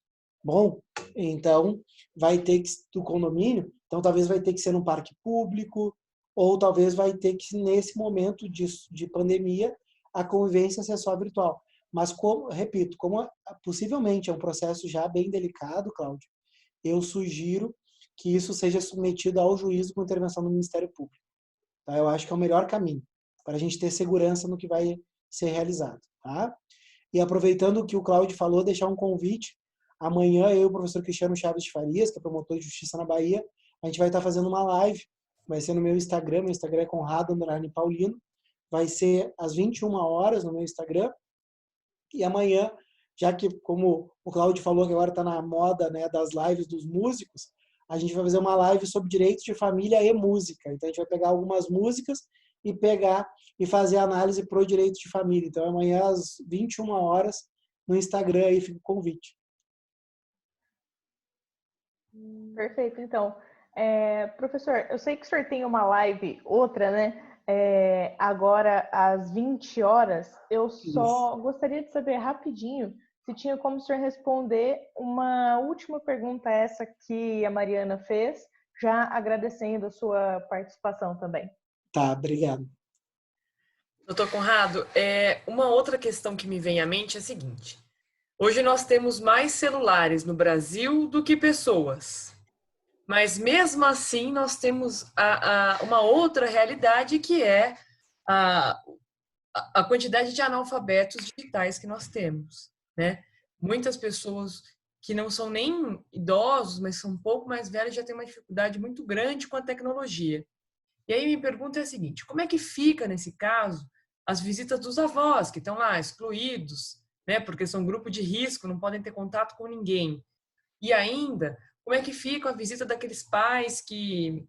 bom, então vai ter que do condomínio, então talvez vai ter que ser num parque público, ou talvez vai ter que nesse momento de pandemia a convivência ser só virtual. Mas, repito, como possivelmente é um processo já bem delicado, Cláudio, eu sugiro que isso seja submetido ao juízo com intervenção do Ministério Público. Tá? Eu acho que é o melhor caminho para a gente ter segurança no que vai ser realizado. Tá? E aproveitando o que o Cláudio falou, deixar um convite. Amanhã eu e o professor Cristiano Chaves de Farias, que é promotor de justiça na Bahia, a gente vai estar fazendo uma live. Vai ser no meu Instagram é Conrado_Paulino. Vai ser às 21 horas no meu Instagram. E amanhã, já que, como o Cláudio falou, que agora está na moda, né, das lives dos músicos, a gente vai fazer uma live sobre direitos de família e música. Então, a gente vai pegar algumas músicas e fazer análise pro direito de família. Então, amanhã, às 21 horas, no Instagram, aí fica o convite.
Perfeito, então. Professor, eu sei que o senhor tem uma live, outra, né? Agora, às 20 horas, eu só gostaria de saber rapidinho se tinha como o senhor responder uma última pergunta, essa que a Mariana fez, já agradecendo a sua participação também.
Tá, obrigado.
Doutor Conrado, uma outra questão que me vem à mente é a seguinte. Hoje nós temos mais celulares no Brasil do que pessoas. Mas mesmo assim nós temos uma outra realidade que é a quantidade de analfabetos digitais que nós temos, né? Muitas pessoas que não são nem idosos, mas são um pouco mais velhos, já têm uma dificuldade muito grande com a tecnologia. E aí minha pergunta é a seguinte, como é que fica, nesse caso, as visitas dos avós, que estão lá excluídos, né? Porque são grupo de risco, não podem ter contato com ninguém. E ainda, como é que fica a visita daqueles pais que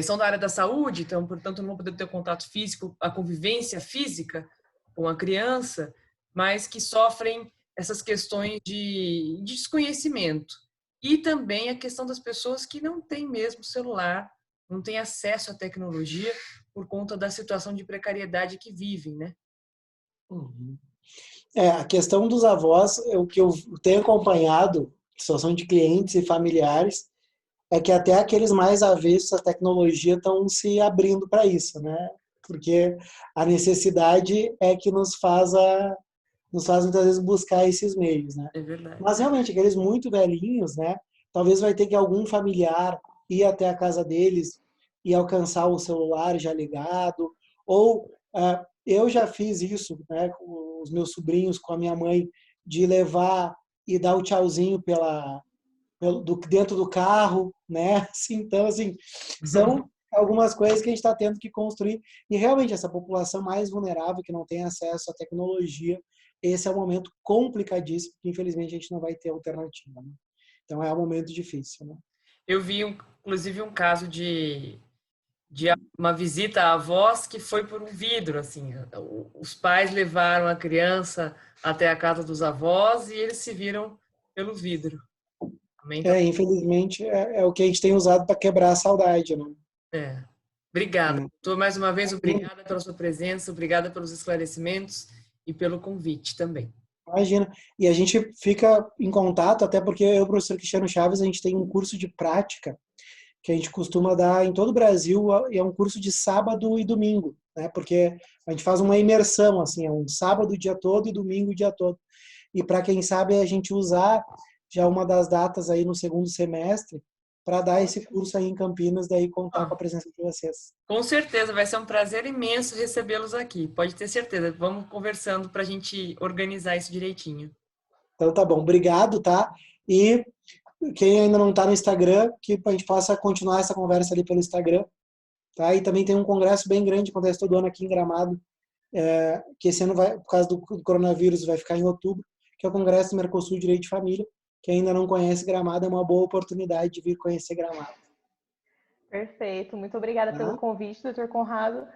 são da área da saúde, então, portanto, não vão poder ter contato físico, a convivência física com a criança, mas que sofrem essas questões de desconhecimento. E também a questão das pessoas que não têm mesmo celular, não têm acesso à tecnologia por conta da situação de precariedade que vivem, né?
Uhum. A questão dos avós, o que eu tenho acompanhado, situação de clientes e familiares, é que até aqueles mais avessos à tecnologia estão se abrindo para isso, né? Porque a necessidade é que nos faz muitas vezes buscar esses meios, né?
É verdade.
Mas realmente, aqueles muito velhinhos, né? Talvez vai ter que algum familiar ir até a casa deles e alcançar o celular já ligado, ou eu já fiz isso, né, com os meus sobrinhos, com a minha mãe, de levar e dar o tchauzinho dentro do carro, né? Então, assim, são algumas coisas que a gente está tendo que construir. E realmente, essa população mais vulnerável, que não tem acesso à tecnologia, esse é um momento complicadíssimo, que infelizmente a gente não vai ter alternativa, né? Então, é um momento difícil, né?
Eu vi, inclusive, um caso de uma visita à avós que foi por um vidro, assim. Os pais levaram a criança até a casa dos avós e eles se viram pelo vidro.
Infelizmente, é o que a gente tem usado para quebrar a saudade, né?
Obrigada. Doutor, mais uma vez, obrigada pela sua presença, obrigada pelos esclarecimentos e pelo convite também.
Imagina. E a gente fica em contato, até porque eu e o professor Cristiano Chaves, a gente tem um curso de prática que a gente costuma dar em todo o Brasil, e é um curso de sábado e domingo, né? Porque a gente faz uma imersão, assim, é um sábado o dia todo e domingo o dia todo. E para quem sabe, a gente usar já uma das datas aí no segundo semestre para dar esse curso aí em Campinas, daí contar com a presença de vocês.
Com certeza, vai ser um prazer imenso recebê-los aqui, pode ter certeza. Vamos conversando para a gente organizar isso direitinho.
Então tá bom, obrigado, tá? E quem ainda não está no Instagram, que a gente possa continuar essa conversa ali pelo Instagram, tá? E também tem um congresso bem grande, acontece todo ano aqui em Gramado, que esse ano, por causa do coronavírus, vai ficar em outubro, que é o Congresso do Mercosul Direito de Família. Quem ainda não conhece Gramado, é uma boa oportunidade de vir conhecer Gramado.
Perfeito, muito obrigada pelo convite, doutor Conrado.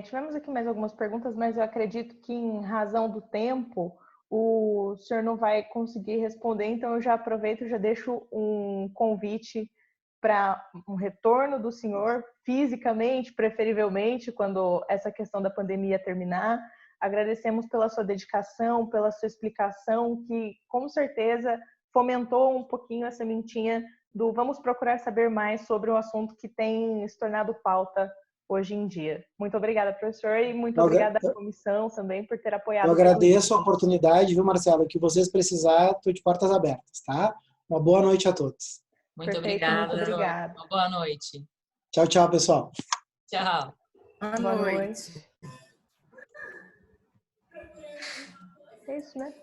Tivemos aqui mais algumas perguntas, mas eu acredito que, em razão do tempo, o senhor não vai conseguir responder, então eu já aproveito e já deixo um convite para um retorno do senhor, fisicamente, preferivelmente, quando essa questão da pandemia terminar. Agradecemos pela sua dedicação, pela sua explicação, que com certeza fomentou um pouquinho a sementinha do vamos procurar saber mais sobre um assunto que tem se tornado pauta hoje em dia. Muito obrigada, professor, e muito obrigada à comissão também por ter apoiado.
Eu agradeço a oportunidade, viu, Marcelo? O que vocês precisar, estou de portas abertas, tá? Uma boa noite a todos.
Muito
Perfeito,
obrigada.
muito obrigada.
Uma boa noite.
Tchau, tchau, pessoal.
Tchau.
Boa noite.
É isso, né?